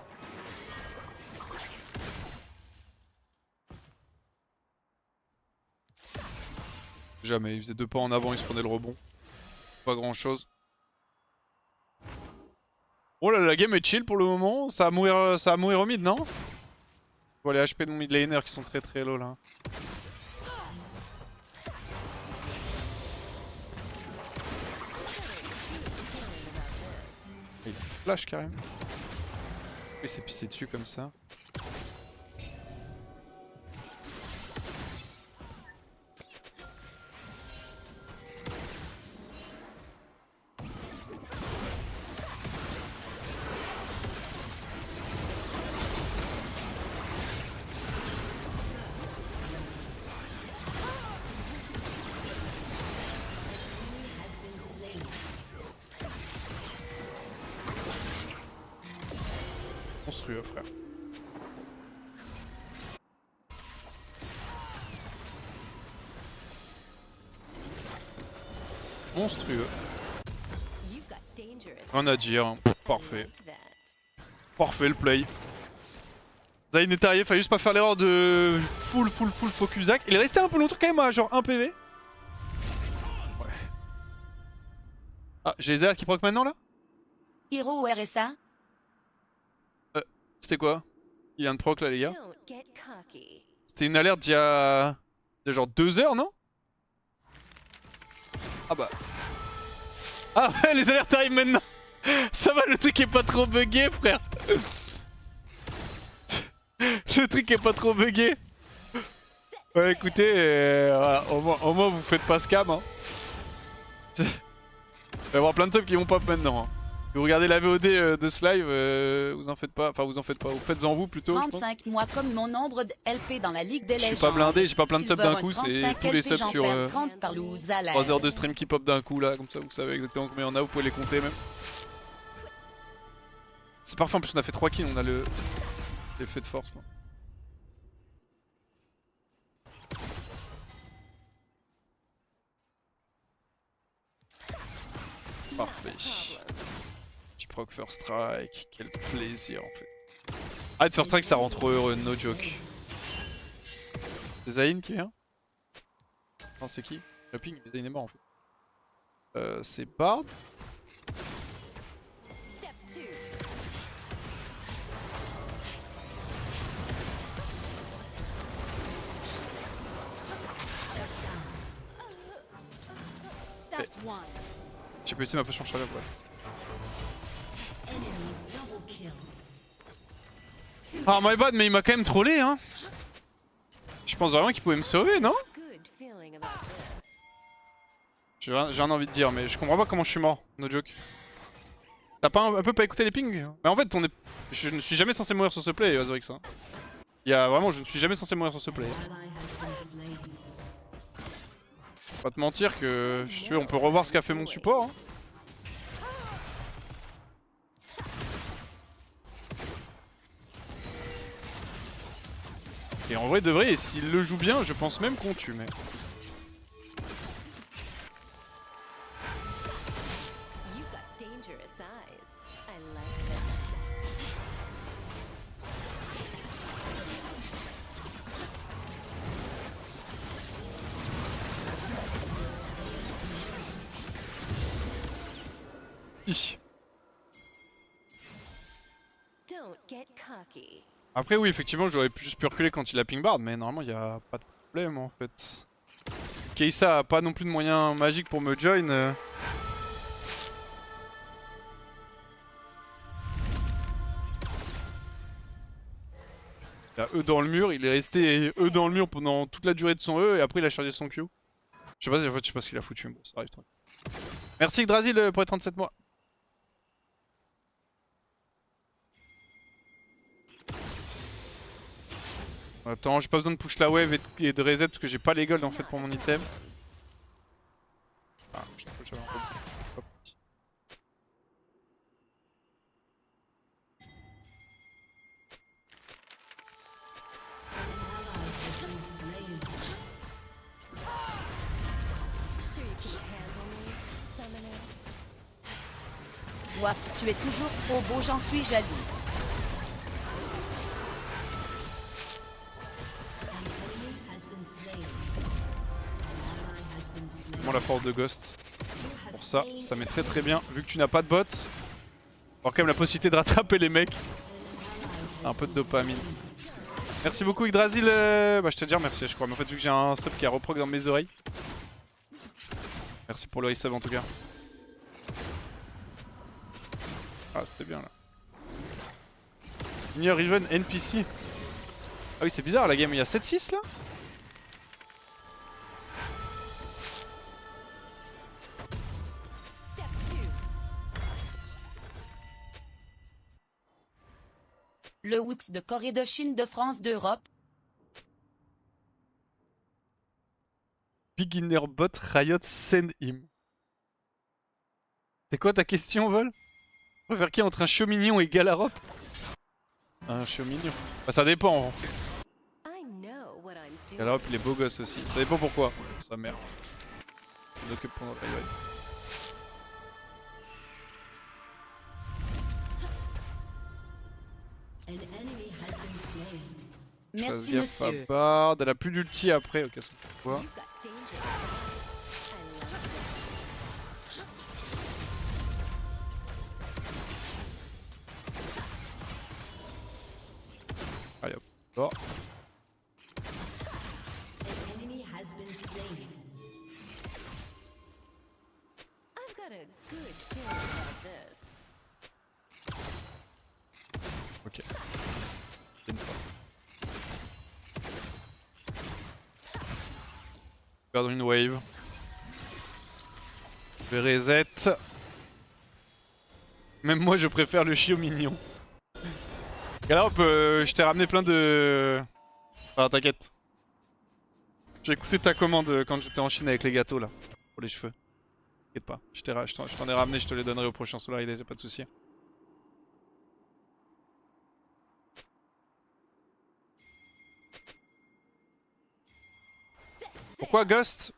Jamais, il faisait 2 pas en avant, il se prenait le rebond. Pas grand chose. Oh là la game est chill pour le moment, ça va mourir au mid non? Je vois les HP de mon mid laner qui sont très très low là. Il flash carrément. Il s'est pissé dessus comme ça. monstrueux, frère. Monstrueux. You've got dangerous. Rien à dire, hein. I Parfait. like that. Parfait le play. Zayn est arrivé, fallait juste pas faire l'erreur de full focus-zac. Il est resté un peu longtemps quand même à genre 1 PV. Ouais. Ah, j'ai les airs qui proc maintenant là? Hiro ou RSA? C'était quoi? Il vient de proc là les gars. Don't get cocky. C'était une alerte d'il y a genre 2 heures non? Ah bah. Ah ouais les alertes arrivent maintenant. Ça va, le truc est pas trop bugué frère. Le truc est pas trop bugué. Ouais écoutez, voilà, au moins vous faites pas scam hein. Il va y avoir plein de subs qui vont pop maintenant hein. Si vous regardez la VOD de ce live, vous en faites pas, vous faites-en vous plutôt. 35 mois comme mon nombre de LP dans la Ligue des Je Légendes. suis pas blindé, j'ai pas plein de subs d'un coup, c'est 35 tous les LP, subs j'en sur perds 30 par loose à l'air. 3 heures de stream qui pop d'un coup là, comme ça vous savez exactement combien il y en a, vous pouvez les compter même. C'est parfait, en plus on a fait 3 kills, on a l'effet de force là. Parfait. Petit proc first strike, quel plaisir en fait. Arrête first strike ça rend trop heureux, no joke. C'est Zayn qui vient? Non c'est qui? Le ping, Zayn est mort en fait. C'est Bard? Step 2. That's one. J'ai pas utilisé ma potion chaleur what? Enemy double kill. Ah my bad mais il m'a quand même trollé hein. Je pense vraiment qu'il pouvait me sauver non? Good feeling about this. J'ai rien envie de dire mais je comprends pas comment je suis mort, no joke. T'as pas un peu pas écouté les pings? Mais en fait je ne suis jamais censé mourir sur ce play Azorix hein. Il y a vraiment, je ne suis jamais censé mourir sur ce play. Ally has been slain. Pas te mentir que je on peut revoir ce qu'a fait mon support hein. Et en vrai de vrai, et s'il le joue bien, je pense même qu'on tue mais... You've got dangerous eyes. I like that. Hi. Don't get cocky. Après oui effectivement j'aurais juste pu reculer quand il a ping bard mais normalement il n'y a pas de problème en fait. Keisa a pas non plus de moyens magiques pour me join. Il a E dans le mur, il est resté E dans le mur pendant toute la durée de son E et après il a chargé son Q. Je sais pas, en fait, je sais pas ce qu'il a foutu, bon ça arrive très bien. Merci Yggdrasil pour les 37 mois. Attends, j'ai pas besoin de push la wave et de reset parce que j'ai pas les golds en fait pour mon item. Ah, je t'avoue, j'avais un peu... Hop. Sure you can handle me, summoner. What, tu es toujours trop beau, j'en suis jaloux. An enemy has been slain. An ally has been slain. Bon la force de Ghost. You have Pour ça, slain ça met très bien. Vu que tu n'as pas de bot, avoir quand même la possibilité de rattraper les mecs. Un peu de dopamine. Merci beaucoup Yggdrasil. Bah je te dire merci je crois. Mais en fait vu que j'ai un sub qui a reproc dans mes oreilles. Merci pour le resub en tout cas. Ah c'était bien là. Near Even NPC. Ah oui c'est bizarre la game, il y a 7-6 là. step 2. Le Wix de Corée de Chine de France d'Europe. Beginner bot Riot send him. C'est quoi ta question Vol? Tu préfères qui entre un Chomignon et Galarop? Un chiot mignon. Bah, ça dépend. I know what I'm doing. Gallop, il est beau gosse aussi. Ça dépend pourquoi. Sa mère. Il occupe pendant la période. An enemy has been slain. Je fasse Merci, gaffe à monsieur. Bard. Elle a plus d'ulti après. Ok, ça fait quoi? You've got danger. I love Allez hop. Bon. An enemy has been slain. I've got a good feeling about this. Ok. C'est une fois. Perdre une wave. Je vais reset. Même moi je préfère le chiot mignon. Gallop, je t'ai ramené plein de... Enfin t'inquiète. J'ai écouté ta commande quand j'étais en Chine avec les gâteaux là. Pour les cheveux. T'inquiète pas. Je t'en ai ramené, je te les donnerai au prochain Solar Days, y'a pas de soucis. Pourquoi Ghost?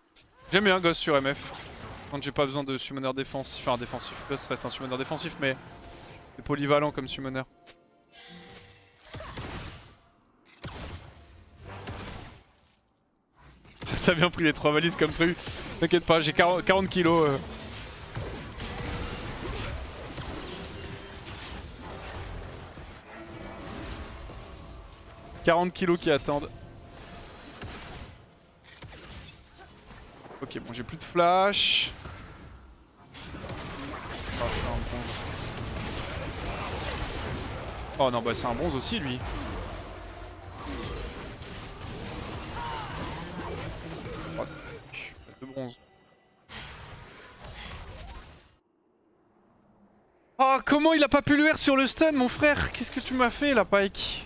J'aime bien Ghost sur MF. Quand j'ai pas besoin de summoner défensif. Enfin défensif. Ghost reste un summoner défensif mais c'est polyvalent comme summoner. T'as bien pris les 3 valises comme prévu. T'inquiète pas, j'ai 40 kilos. 40 kilos qui attendent. Ok, bon, j'ai plus de flash. Oh, je suis un bronze. Oh non, bah c'est un bronze aussi lui. Oh, de bronze. Oh, comment il a pas pu le R sur le stun, mon frère? Qu'est-ce que tu m'as fait là, Pike?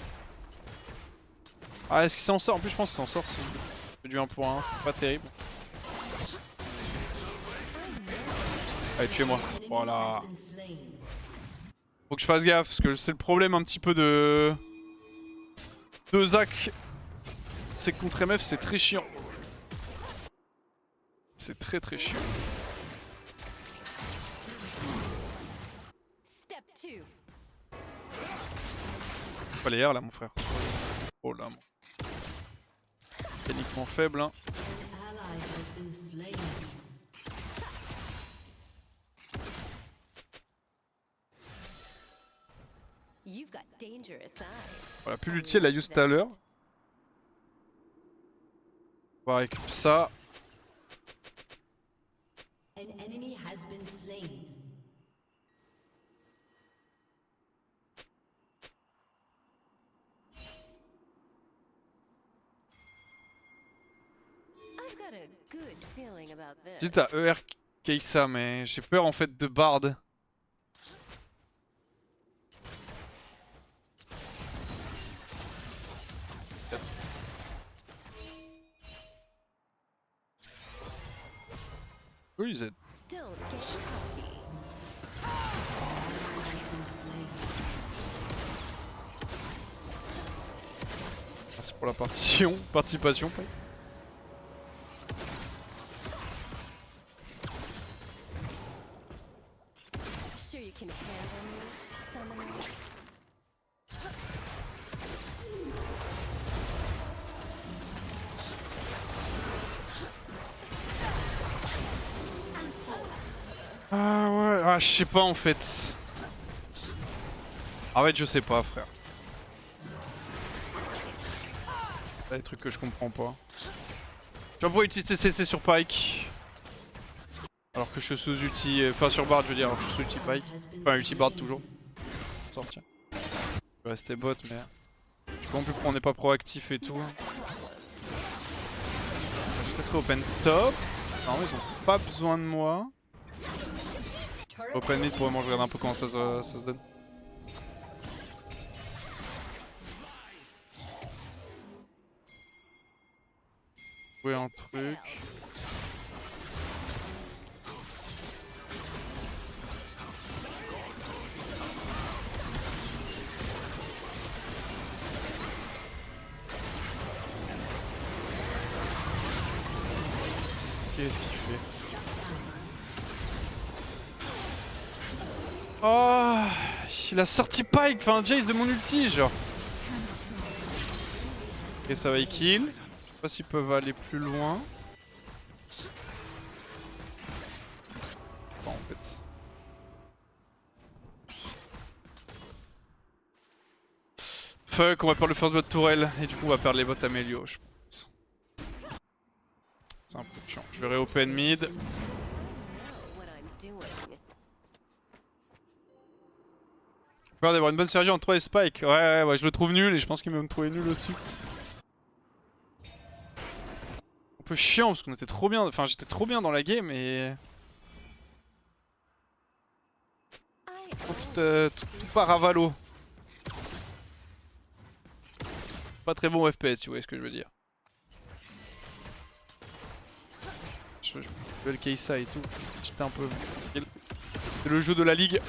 Ah, est-ce qu'il s'en sort? En plus, je pense qu'il s'en sort. C'est du 1 pour 1, c'est pas terrible. Allez, tuez-moi. Voilà. Has been slain. Faut que je fasse gaffe, parce que c'est le problème un petit peu de Zac. C'est que contre MF, c'est très chiant. C'est très chiant. Step 2. Pas les R là, mon frère. Oh là, mon. Mécaniquement faible, hein. An ally has been slain. You've got dangerous eyes. Voilà, plus l'utile, elle l'a use tout à l'heure. On va récupérer ça. An enemy has been slain. I've got a good feeling about this. Dites à ER Keisa, mais j'ai peur en fait de Bard. Oui, Z. Don't get cocky. Has been slain. Merci pour la participation. Pike. Sure you can handle me, summoner? Ah ouais, ah je sais pas en fait. En fait je sais pas frère. Il y a des trucs que je comprends pas. Tu vas pouvoir utiliser CC sur Pike. Alors que je suis sous ulti, enfin sur Bard je veux dire, alors que je suis sous ulti Pike. Enfin ulti Bard toujours. Sortir. Je vais rester bot mais... Je sais pas non plus pourquoi on n'est pas proactif et tout. Je vais peut-être open top. Normalement ils ont pas besoin de moi. Open mid pour vraiment je regarde un peu comment ça se donne. Jouer un truc. Qu'est-ce qu'il fait? Oh, il a sorti Pike, enfin Jace de mon ulti, genre. Ok, ça va, il kill. Je sais pas s'ils peuvent aller plus loin. Pas en fait. Fuck, on va perdre le first bot tourelle et du coup on va perdre les bots Amélio, je pense. C'est un peu chiant. Je verrai open mid. Know what I'm doing. J'ai peur d'avoir une bonne synergie entre toi et Spike. Ouais, je le trouve nul et je pense qu'il va me trouver nul aussi. Un peu chiant parce qu'on était trop bien, enfin j'étais trop bien dans la game et... Tout part à valo. Pas très bon FPS, tu vois ce que je veux dire. Je veux le Keisa et tout. J'étais un peu... C'est le jeu de la ligue.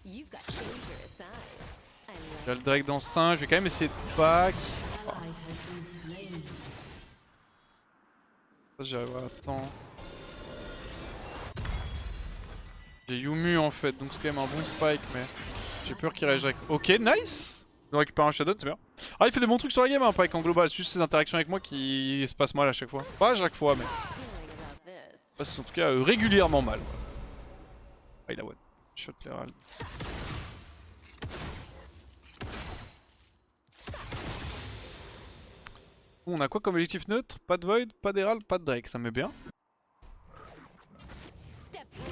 You've got dangerous eyes. I love J'ai le Drake dans 5, je vais quand même essayer de back. Ally has been slain. Ça j'y arriverai à temps. J'ai Yumu en fait, donc c'est quand même un bon spike, mais j'ai peur qu'il rage. Ok, nice! On récupère un Shadow, c'est bien. Ah, il fait des bons trucs sur la game, hein, Pike en global. C'est juste ses interactions avec moi qui se passent mal à chaque fois. Pas à chaque fois, mais feeling about this. passe en tout cas régulièrement mal. Ah, il a one shot l'Herald. Bon, on a quoi comme objectif neutre? Pas de Void, pas d'Herald, pas de Drake, ça me met bien. Step two.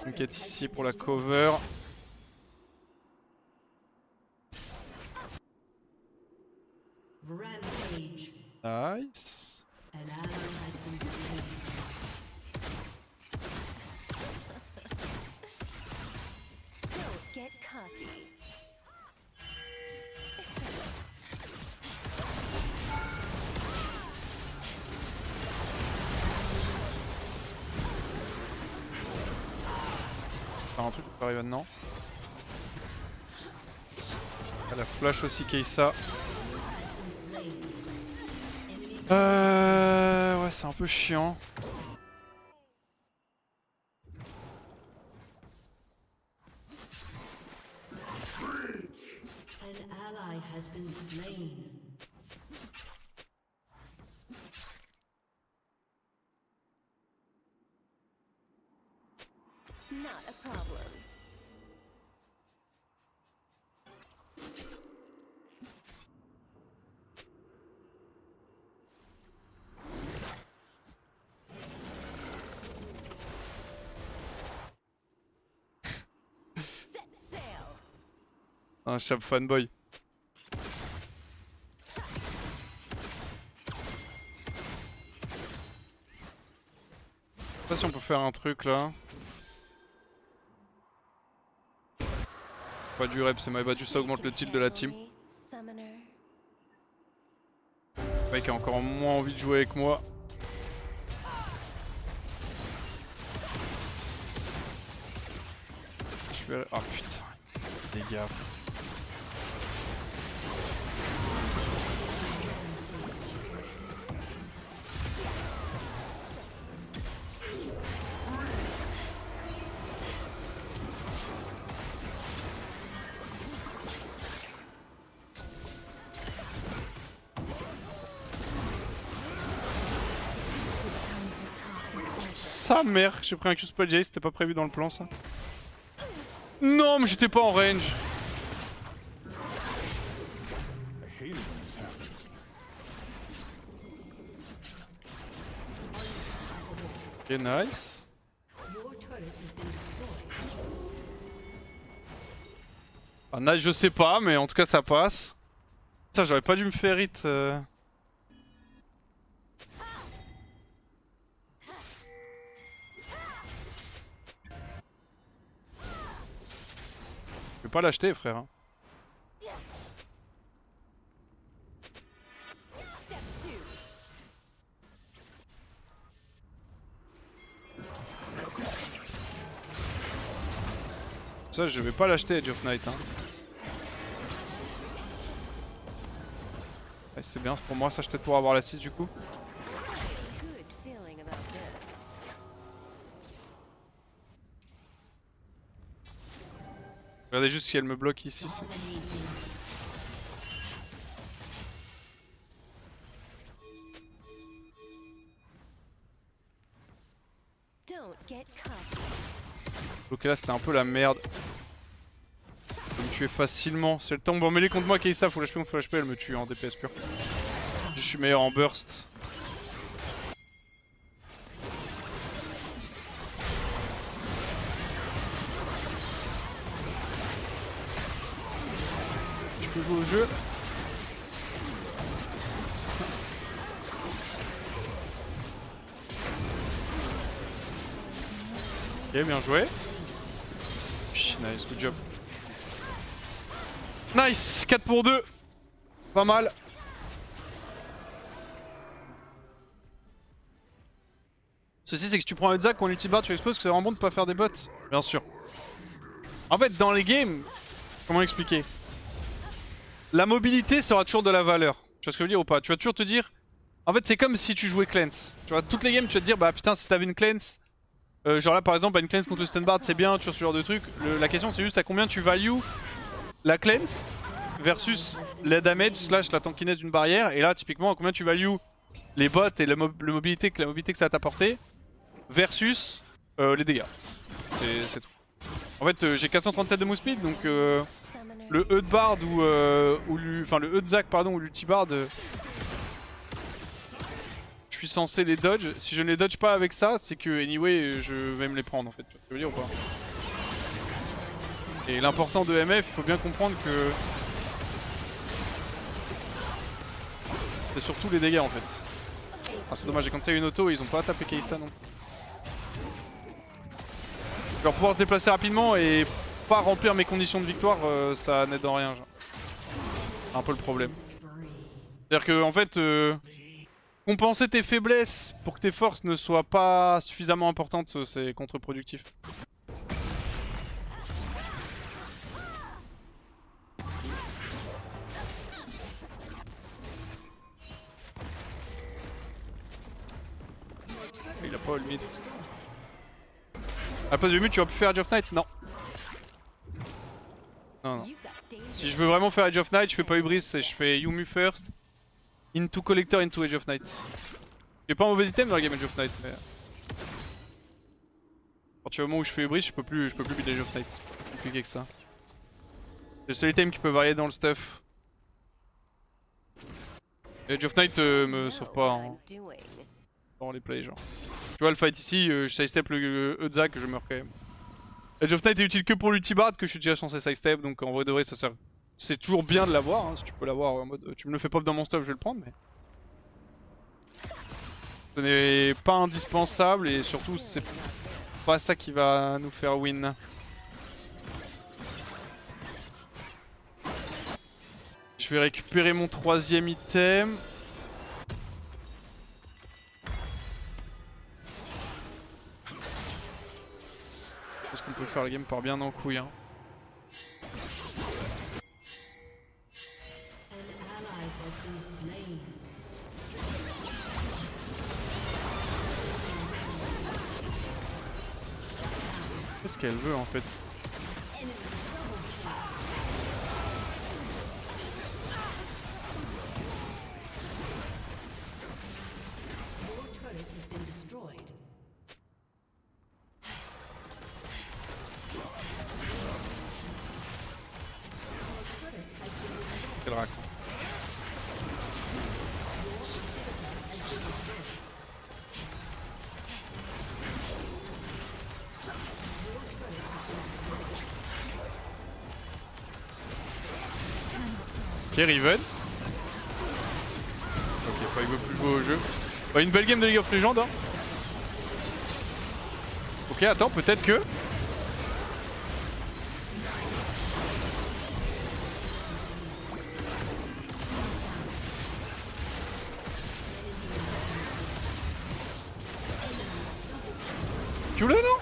Donc est ici pour la cover. Rampage. Nice. An ally has been slain. Don't get cocky. Faire un truc qui peut arriver maintenant. Elle a flash aussi Keisa. Ouais, c'est un peu chiant. An ally has been slain. Not a problem. Set sail. Un chap fanboy. Je sais pas si on peut faire un truc là. Pas du rep, c'est my bad, juste ça augmente le tilt de la team. Summoner. Le mec a encore moins envie de jouer avec moi. Je vais... Ah putain, les gars. Sa mère, j'ai pris un Q-Spot Jace, c'était pas prévu dans le plan ça. Non, mais j'étais pas en range. Ok, nice. Your turret has been destroyed. Ah, nice, je sais pas, mais en tout cas ça passe. Ça, j'aurais pas dû me faire hit. Je vais pas l'acheter, frère. Hein. Step two. Ça, je vais pas l'acheter, Edge of Night. Hein. Ouais, c'est bien, c'est pour moi, ça je peut-être pour avoir l'assist du coup. Good feeling about this. Regardez juste si elle me bloque ici. Dominating. Don't get cocky. Donc là c'était un peu la merde. Je me tuer facilement. Si elle tombe en mêlée contre moi, Kai'Sa, full HP contre full HP, elle me tue en DPS pur. Je suis meilleur en burst. Je peux jouer au jeu. Ok, bien joué. Nice, good job. Nice, 4 pour 2. Pas mal. Ceci c'est que si tu prends un Zac ou un ulti-bar, tu exploses, que c'est vraiment bon de pas faire des bots. Bien sûr. En fait, dans les games, comment expliquer? La mobilité sera toujours de la valeur. Tu vois ce que je veux dire ou pas? Tu vas toujours te dire... En fait, c'est comme si tu jouais cleanse. Tu vois, toutes les games, tu vas te dire, bah putain, si t'avais une cleanse... genre là, par exemple, une cleanse contre le stun bard, c'est bien, tu vois, ce genre de truc. La question, c'est juste à combien tu value la cleanse versus la damage slash la tankiness d'une barrière. Et là, typiquement, à combien tu value les bots et la mobilité que ça va t'apporter versus les dégâts. C'est tout. En fait, j'ai 437 de move speed, donc le E de Bard ou enfin le E de Zac pardon ou l'ulti Bard, je suis censé les dodge. Si je ne les dodge pas avec ça, c'est que anyway je vais me les prendre en fait. Tu vois ce que je veux dire ou pas? Et l'important de MF, il faut bien comprendre que c'est surtout les dégâts en fait. Ah, c'est dommage, j'ai quand une auto et ils ont pas tapé Kai'Sa non. Je vais pouvoir se déplacer rapidement et pas remplir mes conditions de victoire, ça n'aide en rien. Genre. Un peu le problème. C'est-à-dire que en fait, compenser tes faiblesses pour que tes forces ne soient pas suffisamment importantes, c'est contre-productif. Il a pas le mid. À la place du mid, tu vas plus faire Edge of Night? Non. Non, non. You've got danger. Si je veux vraiment faire Edge of Night, je fais pas Hubris, je fais Yumu first, into Collector, into Edge of Night. J'ai pas un mauvais item dans la game Edge of Night, mais... À partir du moment où je fais Hubris, je peux plus build Edge of Night. C'est plus compliqué que ça. C'est le seul item qui peut varier dans le stuff. Edge of Night me sauve pas hein, I'm doing. dans les plays genre. Tu vois le fight ici, je sidestep le Zac, je meurs quand même. Edge of Night est utile que pour l'ultibard que je suis déjà censé sidestep, donc en vrai de vrai ça sert. C'est toujours bien de l'avoir, hein, si tu peux l'avoir en mode tu me le fais pop dans mon stuff, je vais le prendre, mais... Ce n'est pas indispensable et surtout c'est pas ça qui va nous faire win. Je vais récupérer mon 3ème item. Je pense qu'on peut faire la game par bien en couille. Hein. An ally has been slain. Qu'est-ce qu'elle veut en fait? Your turret has been destroyed. Qu'elle raconte. Ok, Riven. Ok, pas il veut plus jouer au jeu. Bah, une belle game de League of Legends. Hein. Ok, attends, peut-être que. Tu l'as, non?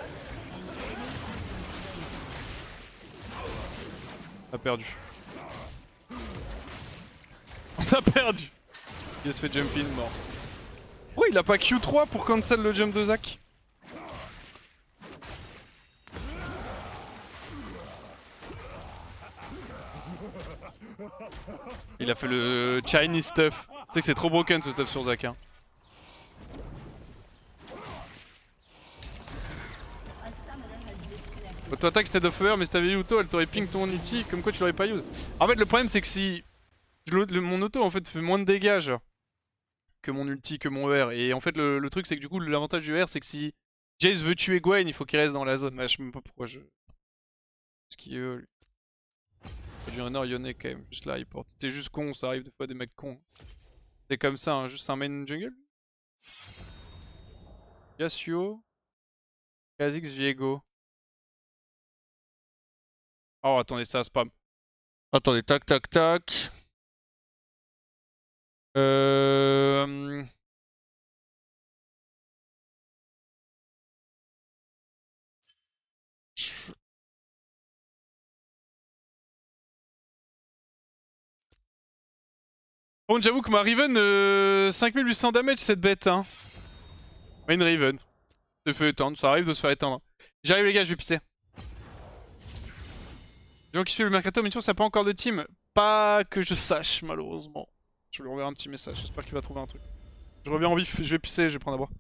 On a perdu. On a perdu. Il se fait jump in, mort. Oh, il a pas Q3 pour cancel le jump de Zac. Il a fait le Chinese stuff. Tu sais que c'est trop broken ce stuff sur Zac. Hein. Auto-attaque c'était d'offer, mais si t'avais eu auto, elle t'aurait ping ton ulti, comme quoi tu l'aurais pas use. En fait, le problème c'est que si mon auto en fait fait moins de dégâts genre, que mon ulti, que mon ER. Et en fait, le truc c'est que du coup, l'avantage du ER c'est que si Jace veut tuer Gwen, il faut qu'il reste dans la zone. Mais je sais même pas pourquoi je. Ce qui est. Du runner Yone quand même, juste là, il porte. T'es juste con, ça arrive des fois des mecs cons. C'est comme ça, hein, juste un main jungle. Yasuo. Kha'Zix Viego. Oh, attendez, ça spam. Attendez, tac, tac, tac. Bon, j'avoue que ma Riven, 5800 damage cette bête, hein. Main Riven. Se fait éteindre, ça arrive de se faire éteindre. J'arrive les gars, je vais pisser. Les gens qui suivent le mercato, mais ça n'a pas encore de team. Pas que je sache, malheureusement. Je lui enverrai un petit message, j'espère qu'il va trouver un truc. Je reviens en vif, je vais pisser, je vais prendre à boire.